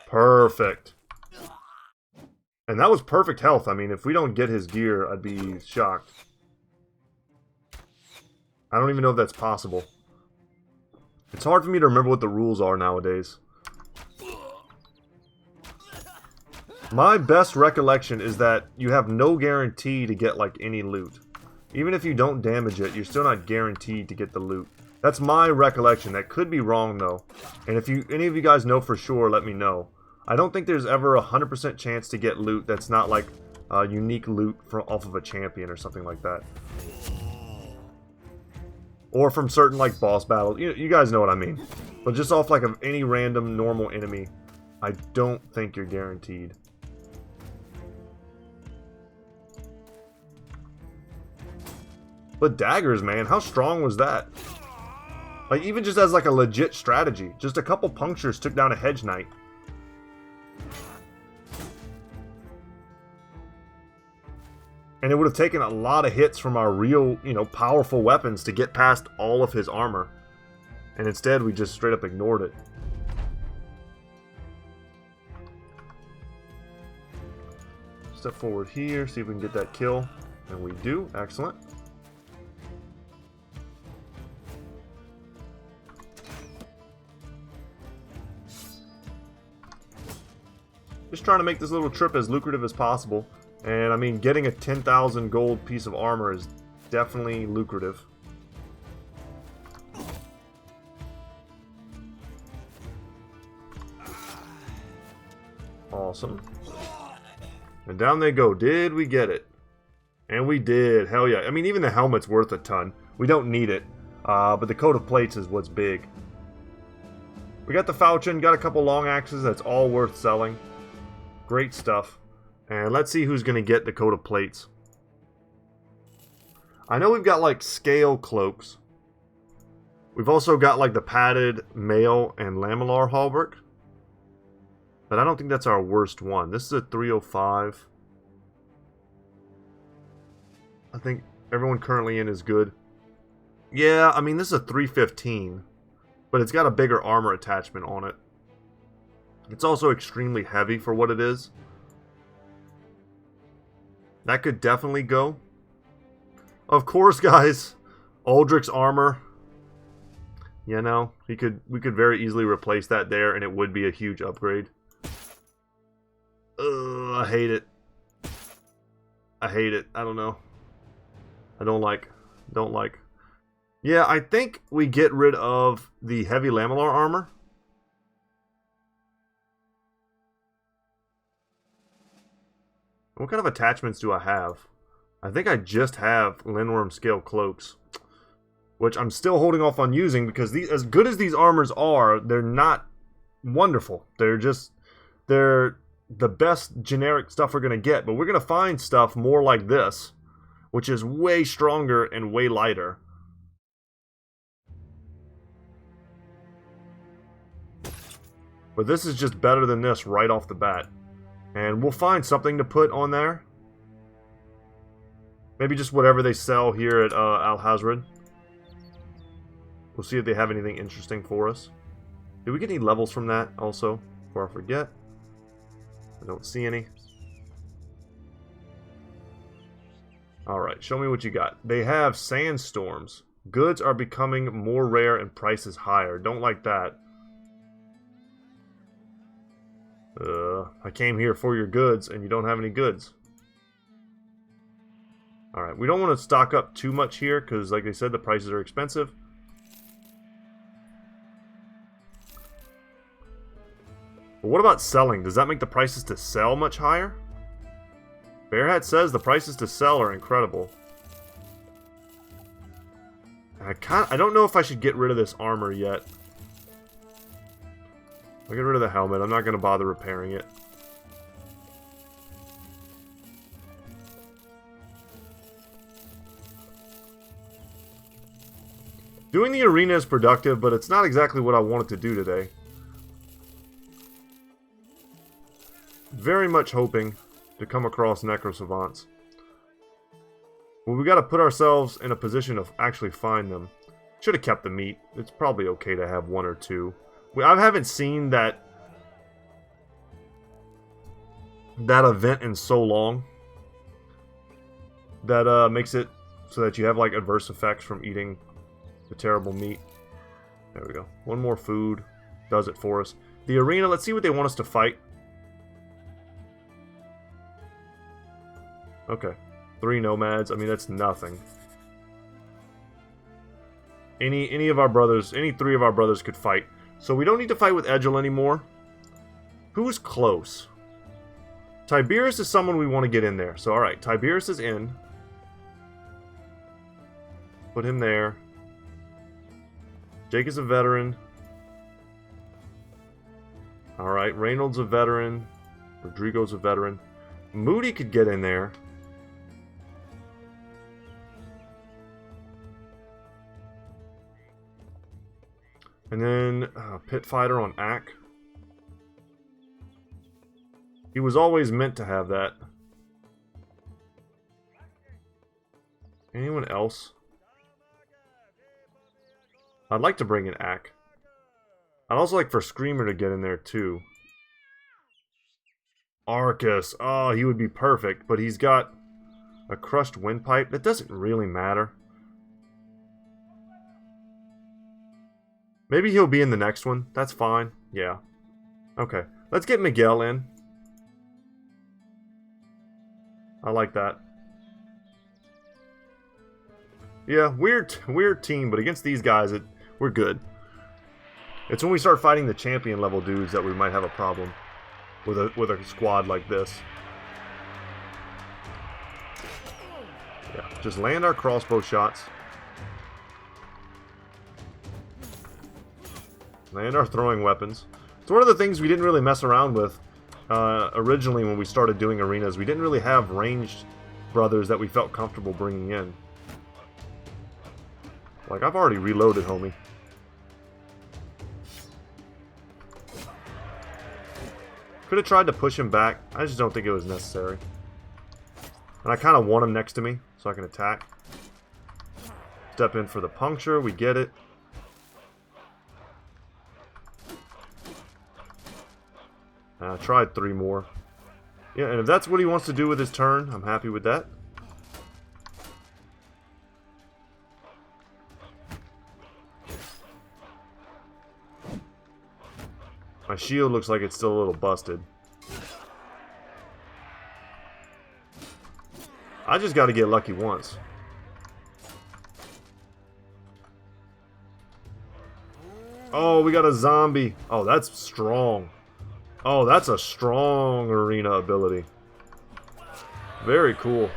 Perfect. And that was perfect health. I mean, if we don't get his gear, I'd be shocked. I don't even know if that's possible. It's hard for me to remember what the rules are nowadays. My best recollection is that you have no guarantee to get, like, any loot. Even if you don't damage it, you're still not guaranteed to get the loot. That's my recollection. That could be wrong, though. And if any of you guys know for sure, let me know. I don't think there's ever a 100% chance to get loot that's not like unique loot off of a champion or something like that. Or from certain like boss battles. You guys know what I mean. But just off like of any random normal enemy, I don't think you're guaranteed. But daggers, man, how strong was that? Like even just as like a legit strategy, just a couple punctures took down a hedge knight. And it would have taken a lot of hits from our real, powerful weapons to get past all of his armor. And instead, we just straight up ignored it. Step forward here, see if we can get that kill. And we do. Excellent. Just trying to make this little trip as lucrative as possible. And I mean, getting a 10,000 gold piece of armor is definitely lucrative. Awesome. And down they go. Did we get it? And we did. Hell yeah. I mean, even the helmet's worth a ton. We don't need it. But the coat of plates is what's big. We got the falchion. Got a couple long axes. That's all worth selling. Great stuff. And let's see who's going to get the coat of plates. I know we've got, like, scale cloaks. We've also got, like, the padded mail and lamellar hauberk. But I don't think that's our worst one. This is a 305. I think everyone currently in is good. Yeah, I mean, this is a 315. But it's got a bigger armor attachment on it. It's also extremely heavy for what it is. That could definitely go. Of course, guys. Aldrich's armor. You know, we could very easily replace that there, and it would be a huge upgrade. I hate it. I hate it. I don't know. I don't like. Yeah, I think we get rid of the heavy lamellar armor. What kind of attachments do I have? I think I just have Lindworm scale cloaks, which I'm still holding off on using because these, as good as these armors are, they're not wonderful. They're the best generic stuff we're going to get, but we're going to find stuff more like this, which is way stronger and way lighter. But this is just better than this right off the bat. And we'll find something to put on there. Maybe just whatever they sell here at Al-Hazred. We'll see if they have anything interesting for us. Did we get any levels from that also? Before I forget. I don't see any. Alright, show me what you got. They have sandstorms. Goods are becoming more rare and prices higher. Don't like that. I came here for your goods and you don't have any goods. Alright, we don't want to stock up too much here because, like I said, the prices are expensive. But what about selling? Does that make the prices to sell much higher? Bearhat says the prices to sell are incredible. I don't know if I should get rid of this armor yet. I'll get rid of the helmet. I'm not going to bother repairing it. Doing the arena is productive, but it's not exactly what I wanted to do today. Very much hoping to come across Necro Savants. Well, we got to put ourselves in a position to actually find them. Should have kept the meat. It's probably okay to have one or two. I haven't seen that event in so long. That makes it so that you have like adverse effects from eating the terrible meat. There we go. One more food does it for us. The arena, let's see what they want us to fight. Okay. 3 nomads. I mean, that's nothing. Any of our brothers, any 3 of our brothers could fight. So we don't need to fight with Edgel anymore. Who's close? Tiberius is someone we want to get in there. So, alright, Tiberius is in. Put him there. Jake is a veteran. Alright, Reynolds a veteran. Rodrigo's a veteran. Moody could get in there. And then Pit Fighter on Ack. He was always meant to have that. Anyone else? I'd like to bring in Ack. I'd also like for Screamer to get in there too. Arcus. Oh, he would be perfect, but he's got a crushed windpipe. That doesn't really matter. Maybe he'll be in the next one. That's fine. Yeah. Okay. Let's get Miguel in. I like that. Yeah, weird team, but against these guys, we're good. It's when we start fighting the champion level dudes that we might have a problem. with a squad like this. Yeah, just land our crossbow shots. Land our throwing weapons. It's one of the things we didn't really mess around with originally when we started doing arenas. We didn't really have ranged brothers that we felt comfortable bringing in. Like, I've already reloaded, homie. Could have tried to push him back. I just don't think it was necessary. And I kind of want him next to me so I can attack. Step in for the puncture. We get it. I tried 3 more. Yeah, and if that's what he wants to do with his turn, I'm happy with that. My shield looks like it's still a little busted. I just got to get lucky once. Oh, we got a zombie. Oh, that's strong. Oh, that's a strong arena ability. Very cool.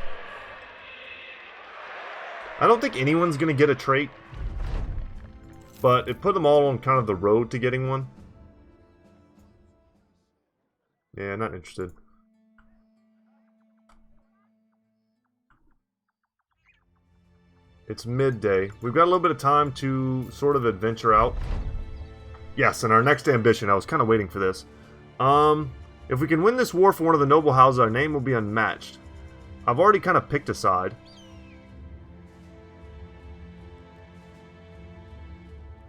I don't think anyone's going to get a trait, but it put them all on kind of the road to getting one. Yeah, not interested. It's midday. We've got a little bit of time to sort of adventure out. Yes, and our next ambition. I was kind of waiting for this. If we can win this war for one of the noble houses, our name will be unmatched. I've already kind of picked a side.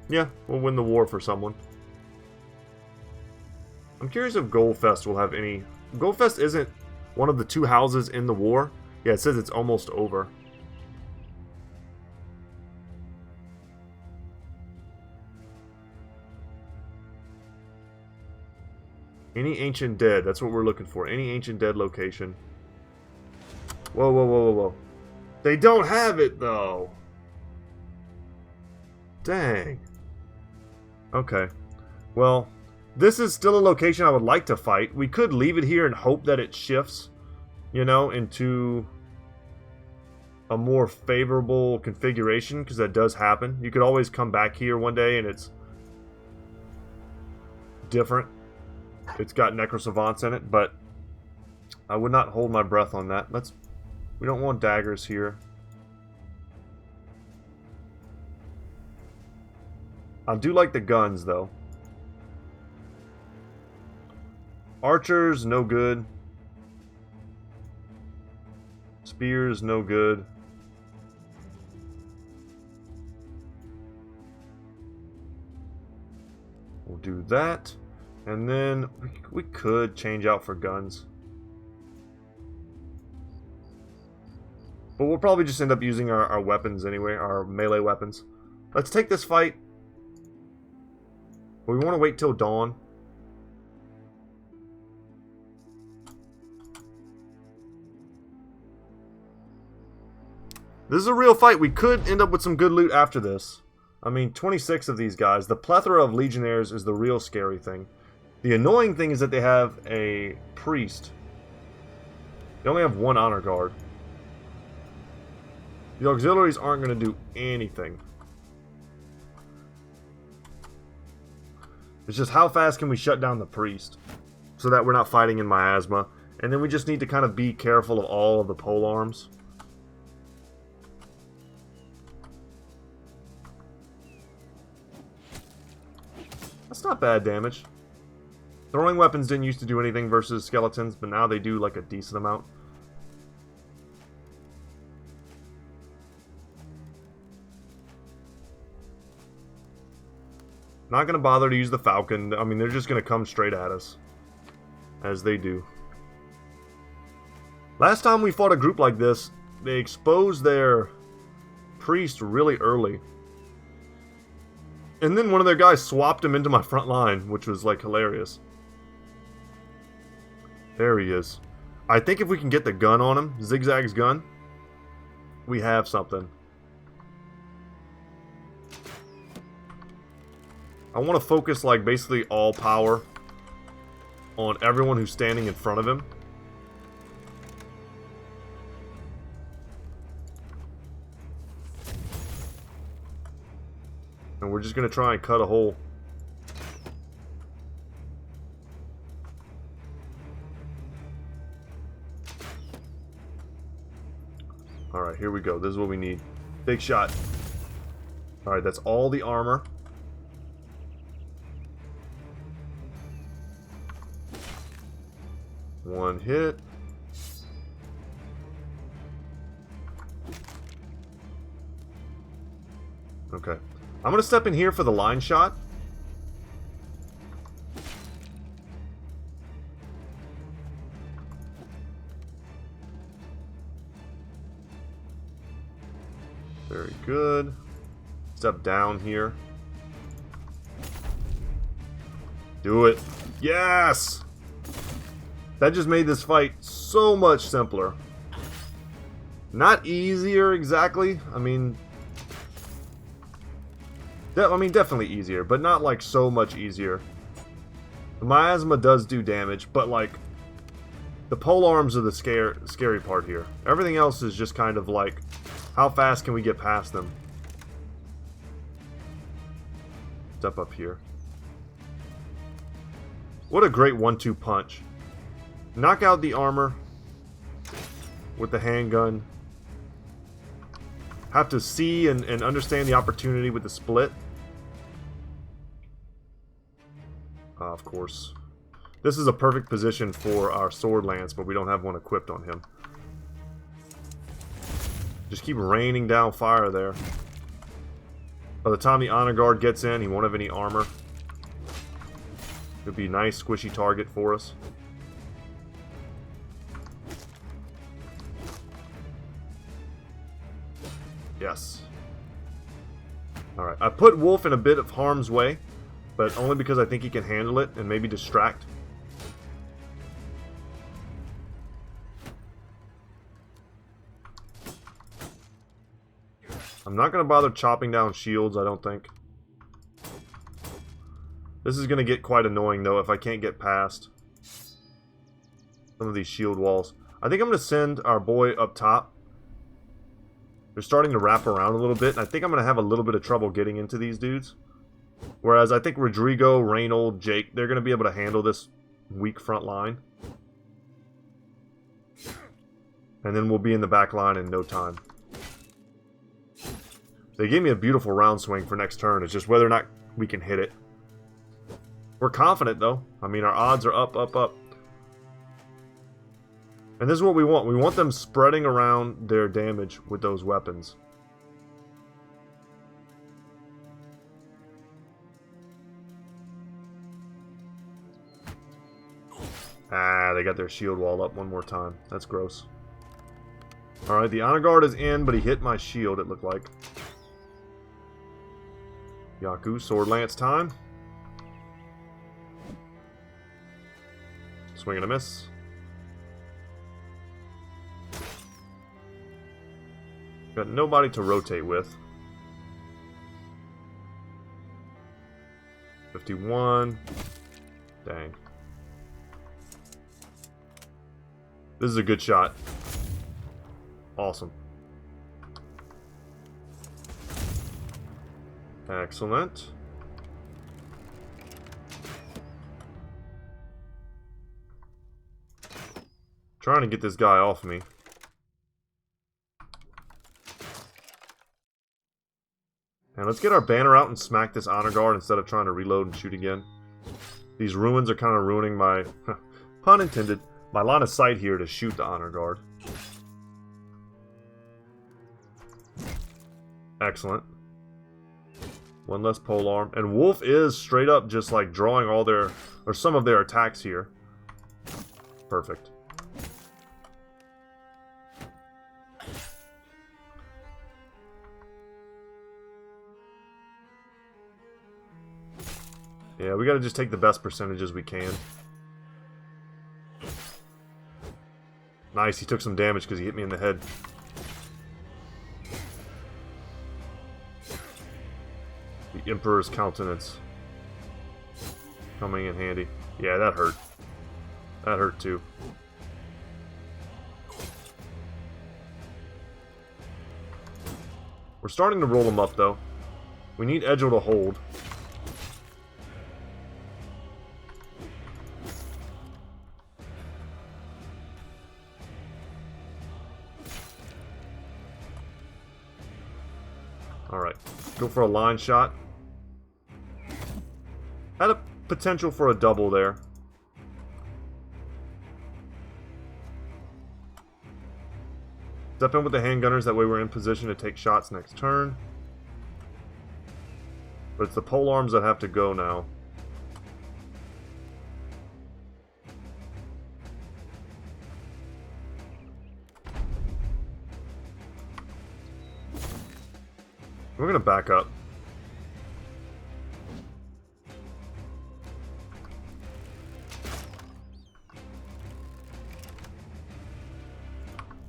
Yeah, we'll win the war for someone. I'm curious if Goldfest will have any... Goldfest isn't one of the 2 houses in the war. Yeah, it says it's almost over. Any ancient dead. That's what we're looking for. Any ancient dead location. Whoa, whoa, whoa, whoa, whoa. They don't have it, though. Dang. Okay. Well, this is still a location I would like to fight. We could leave it here and hope that it shifts, you know, into a more favorable configuration, because that does happen. You could always come back here one day and it's different. It's got Necrosavants in it, but I would not hold my breath on that. We don't want daggers here. I do like the guns, though. Archers, no good. Spears, no good. We'll do that. And then we could change out for guns. But we'll probably just end up using our weapons anyway, our melee weapons. Let's take this fight. But we want to wait till dawn. This is a real fight. We could end up with some good loot after this. I mean, 26 of these guys. The plethora of legionnaires is the real scary thing. The annoying thing is that they have a priest. They only have 1 honor guard. The auxiliaries aren't going to do anything. It's just how fast can we shut down the priest so that we're not fighting in miasma. And then we just need to kind of be careful of all of the polearms. That's not bad damage. Throwing weapons didn't used to do anything versus skeletons, but now they do like a decent amount. Not going to bother to use the falcon. I mean, they're just going to come straight at us. As they do. Last time we fought a group like this, they exposed their priest really early. And then one of their guys swapped him into my front line, which was like hilarious. There he is. I think if we can get the gun on him, Zigzag's gun, we have something. I want to focus like basically all power on everyone who's standing in front of him. And we're just going to try and cut a hole. Alright, here we go. This is what we need. Big shot. Alright, that's all the armor. One hit. Okay. I'm going to step in here for the line shot. Very good. Step down here. Do it. Yes! That just made this fight so much simpler. Not easier exactly. I mean, definitely easier, but not like so much easier. The miasma does do damage, but like the pole arms are the scary part here. Everything else is just kind of like, how fast can we get past them? Step up here. What a great 1-2 punch. Knock out the armor with the handgun. Have to see and understand the opportunity with the split. Of course. This is a perfect position for our sword lance, but we don't have one equipped on him. Just keep raining down fire there. By the time the honor guard gets in, he won't have any armor. It'll be a nice squishy target for us. Yes. Alright, I put Wolf in a bit of harm's way, but only because I think he can handle it and maybe distract. I'm not going to bother chopping down shields, I don't think. This is going to get quite annoying, though, if I can't get past some of these shield walls. I think I'm going to send our boy up top. They're starting to wrap around a little bit, and I think I'm going to have a little bit of trouble getting into these dudes. Whereas I think Rodrigo, Reynold, Jake, they're going to be able to handle this weak front line. And then we'll be in the back line in no time. They gave me a beautiful round swing for next turn. It's just whether or not we can hit it. We're confident, though. I mean, our odds are up, up, up. And this is what we want. We want them spreading around their damage with those weapons. Ah, they got their shield wall up one more time. That's gross. Alright, the honor guard is in, but he hit my shield, it looked like. Yaku, sword lance time. Swing and a miss. Got nobody to rotate with. 51. Dang. This is a good shot. Awesome. Excellent. Trying to get this guy off me. And let's get our banner out and smack this honor guard instead of trying to reload and shoot again. These ruins are kind of ruining my, pun intended, my line of sight here to shoot the honor guard. Excellent. One less polearm. And Wolf is straight up just like drawing all their, or some of their attacks here. Perfect. Yeah, we gotta just take the best percentages we can. Nice, he took some damage because he hit me in the head. The Emperor's countenance. Coming in handy. Yeah, that hurt. That hurt too. We're starting to roll them up though. We need Edgel to hold. Alright, go for a line shot. Had a potential for a double there. Step in with the handgunners, that way we're in position to take shots next turn. But it's the pole arms that have to go now. We're gonna back up.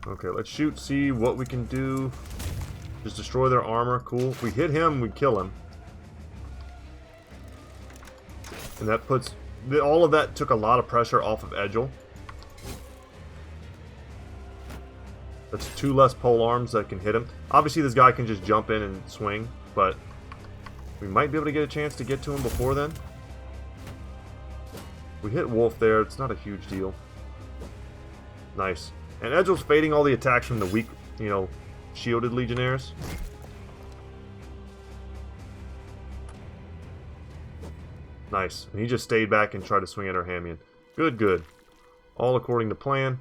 Okay, let's shoot, see what we can do. Just destroy their armor. Cool. If we hit him, we kill him. And that puts... all of that took a lot of pressure off of Edgel. That's 2 less pole arms that can hit him. Obviously, this guy can just jump in and swing, but we might be able to get a chance to get to him before then. We hit Wolf there. It's not a huge deal. Nice. And Edgel's fading all the attacks from the weak, you know, shielded Legionnaires. Nice. And he just stayed back and tried to swing at our Hamian. Good, good. All according to plan.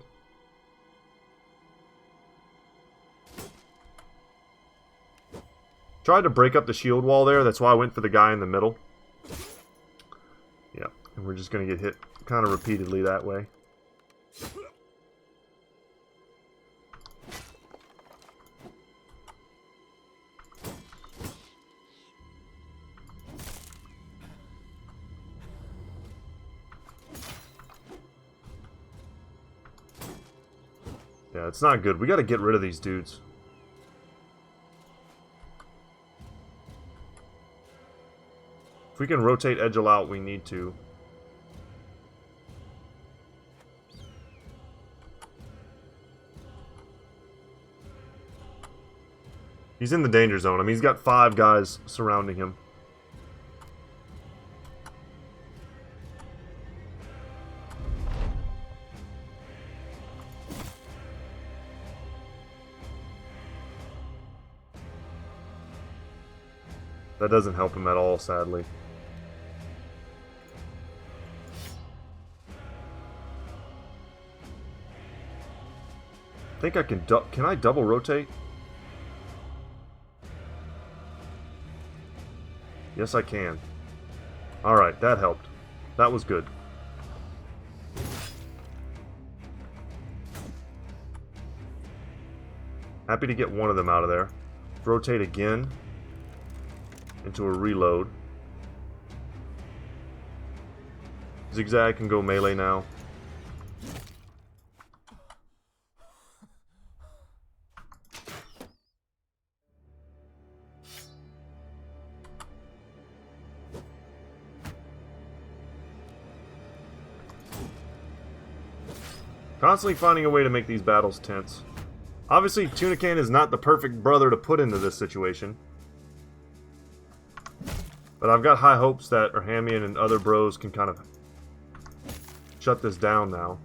Tried to break up the shield wall there. That's why I went for the guy in the middle. Yeah. And we're just going to get hit kind of repeatedly that way. Yeah, it's not good. We got to get rid of these dudes. If we can rotate Edgel out, we need to. He's in the danger zone. I mean, he's got 5 guys surrounding him. That doesn't help him at all, sadly. I think I can I double rotate? Yes, I can. Alright, that helped. That was good. Happy to get one of them out of there. Rotate again. Into a reload. Zigzag can go melee now. Constantly finding a way to make these battles tense. Obviously, Tunican is not the perfect brother to put into this situation. But I've got high hopes that Urhamian and other bros can kind of shut this down now.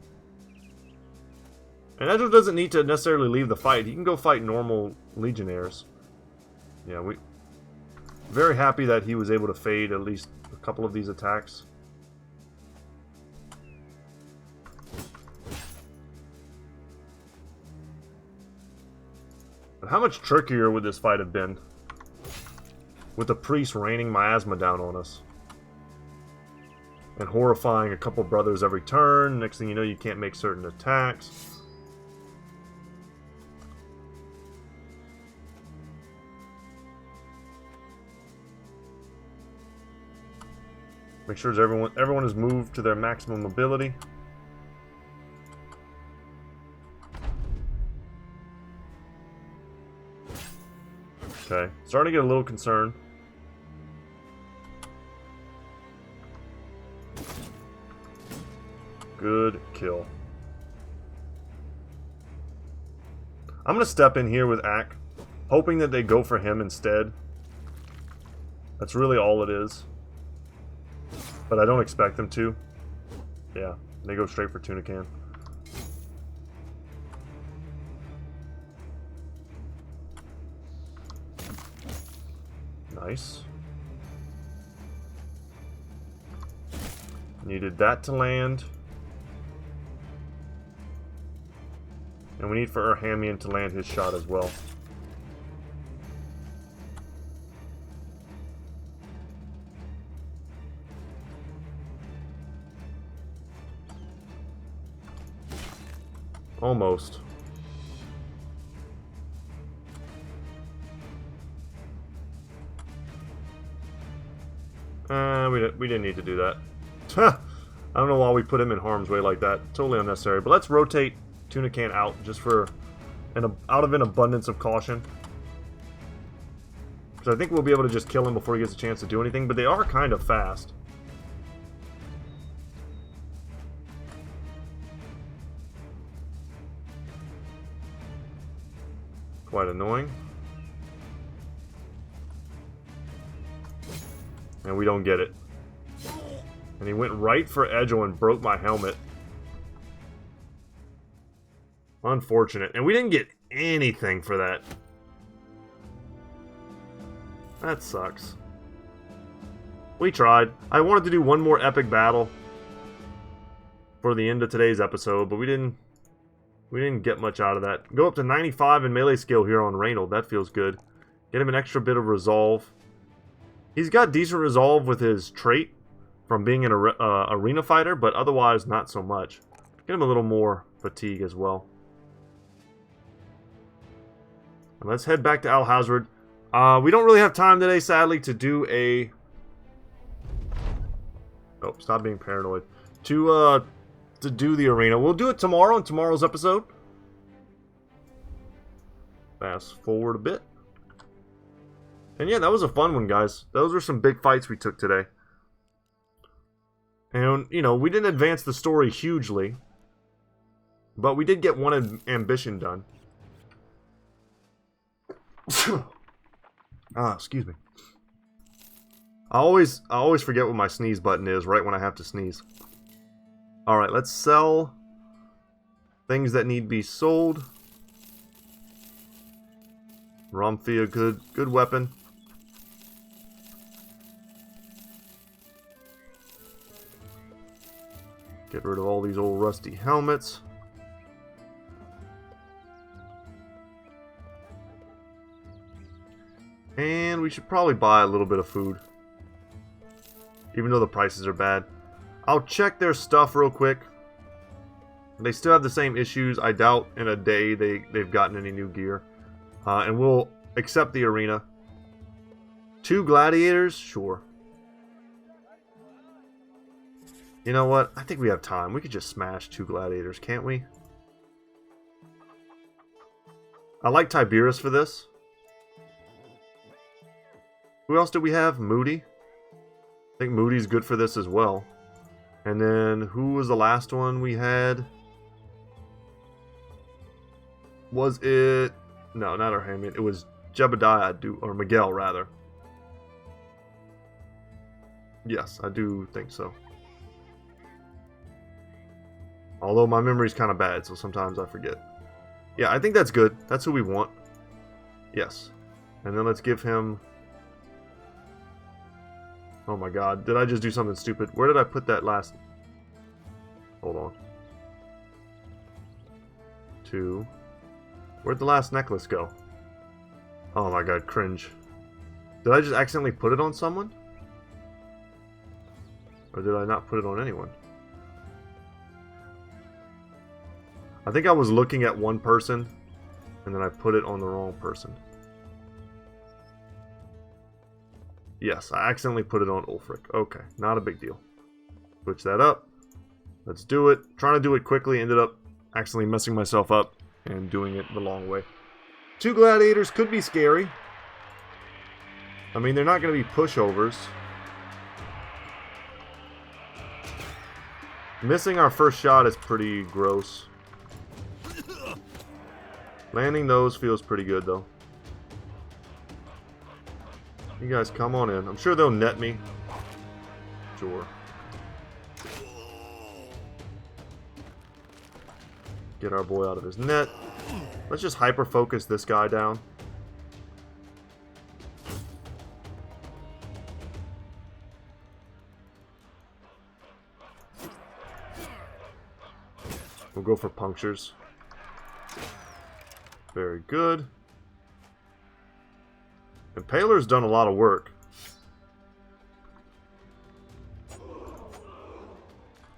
And Edgel doesn't need to necessarily leave the fight. He can go fight normal Legionnaires. Yeah, we... very happy that he was able to fade at least a couple of these attacks. But how much trickier would this fight have been? With the priest raining miasma down on us. And horrifying a couple brothers every turn. Next thing you know, you can't make certain attacks. Make sure everyone is moved to their maximum mobility. Okay, starting to get a little concerned. Good kill. I'm going to step in here with Ak, hoping that they go for him instead. That's really all it is. But I don't expect them to. Yeah, they go straight for tuna can. Nice. Needed that to land. And we need for Urhamian to land his shot as well. Almost. We didn't need to do that. I don't know why we put him in harm's way like that. Totally unnecessary. But let's rotate Tuna Can out just for out of an abundance of caution. Because I think we'll be able to just kill him before he gets a chance to do anything. But they are kind of fast. Quite annoying. And we don't get it. And he went right for Edgel and broke my helmet. Unfortunate. And we didn't get anything for that. That sucks. We tried. I wanted to do one more epic battle for the end of today's episode, but we didn't get much out of that. Go up to 95 in melee skill here on Reynold. That feels good. Get him an extra bit of resolve. He's got decent resolve with his trait from being an arena fighter, but otherwise not so much. Get him a little more fatigue as well. And let's head back to Al Hazard. We don't really have time today, sadly, to do a... Oh, stop being paranoid. To do the arena. We'll do it tomorrow in tomorrow's episode. Fast forward a bit. And yeah, that was a fun one, guys. Those were some big fights we took today. And, you know, we didn't advance the story hugely. But we did get one ambition done. Excuse me. I always forget what my sneeze button is right when I have to sneeze. Alright, let's sell things that need to be sold. Romfia, good weapon. Get rid of all these old rusty helmets. And we should probably buy a little bit of food. Even though the prices are bad. I'll check their stuff real quick. They still have the same issues. I doubt in a day they've gotten any new gear. And we'll accept the arena. 2 gladiators? Sure. You know what? I think we have time. We could just smash 2 gladiators, can't we? I like Tiberius for this. Who else do we have? Moody. I think Moody's good for this as well. And then, who was the last one we had? Was it... No, not Arhamian. It was Jebediah, or Miguel, rather. Yes, I do think so. Although my memory's kind of bad, so sometimes I forget. Yeah, I think that's good. That's who we want. Yes. And then let's give him... Oh my god, did I just do something stupid? Where did I put that last... Hold on. 2. Where'd the last necklace go? Oh my god, cringe. Did I just accidentally put it on someone? Or did I not put it on anyone? I think I was looking at one person, and then I put it on the wrong person. Yes, I accidentally put it on Ulfric. Okay, not a big deal. Switch that up. Let's do it. Trying to do it quickly, ended up accidentally messing myself up and doing it the long way. 2 gladiators could be scary. I mean, they're not going to be pushovers. Missing our first shot is pretty gross. Landing those feels pretty good, though. You guys come on in. I'm sure they'll net me. Sure. Get our boy out of his net. Let's just hyper-focus this guy down. We'll go for punctures. Very good. Impaler's done a lot of work.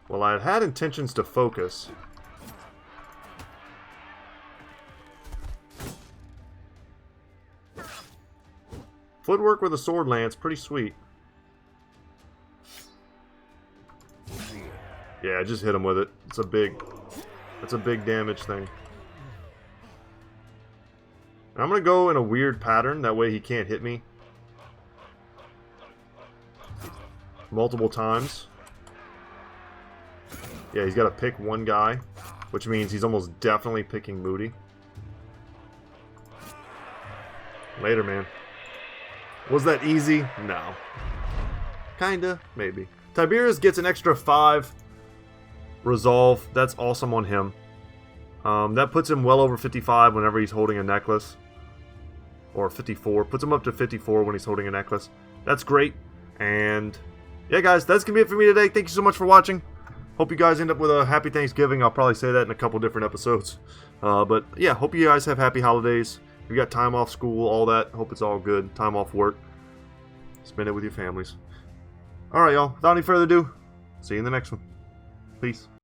Well, I had intentions to focus. Footwork with a sword lance, pretty sweet. Yeah, just hit him with it. It's a big damage thing. I'm gonna go in a weird pattern, that way he can't hit me multiple times. Yeah, he's got to pick one guy, which means he's almost definitely picking Moody. Later, man. Was that easy? No. Kinda, maybe. Tiberius gets an extra 5 resolve. That's awesome on him. That puts him well over 55 whenever he's holding a necklace. Or 54. Puts him up to 54 when he's holding a necklace. That's great. And yeah, guys, that's going to be it for me today. Thank you so much for watching. Hope you guys end up with a happy Thanksgiving. I'll probably say that in a couple different episodes. But yeah, hope you guys have happy holidays. If you got time off school, all that. Hope it's all good. Time off work. Spend it with your families. Alright, y'all. Without any further ado, see you in the next one. Peace.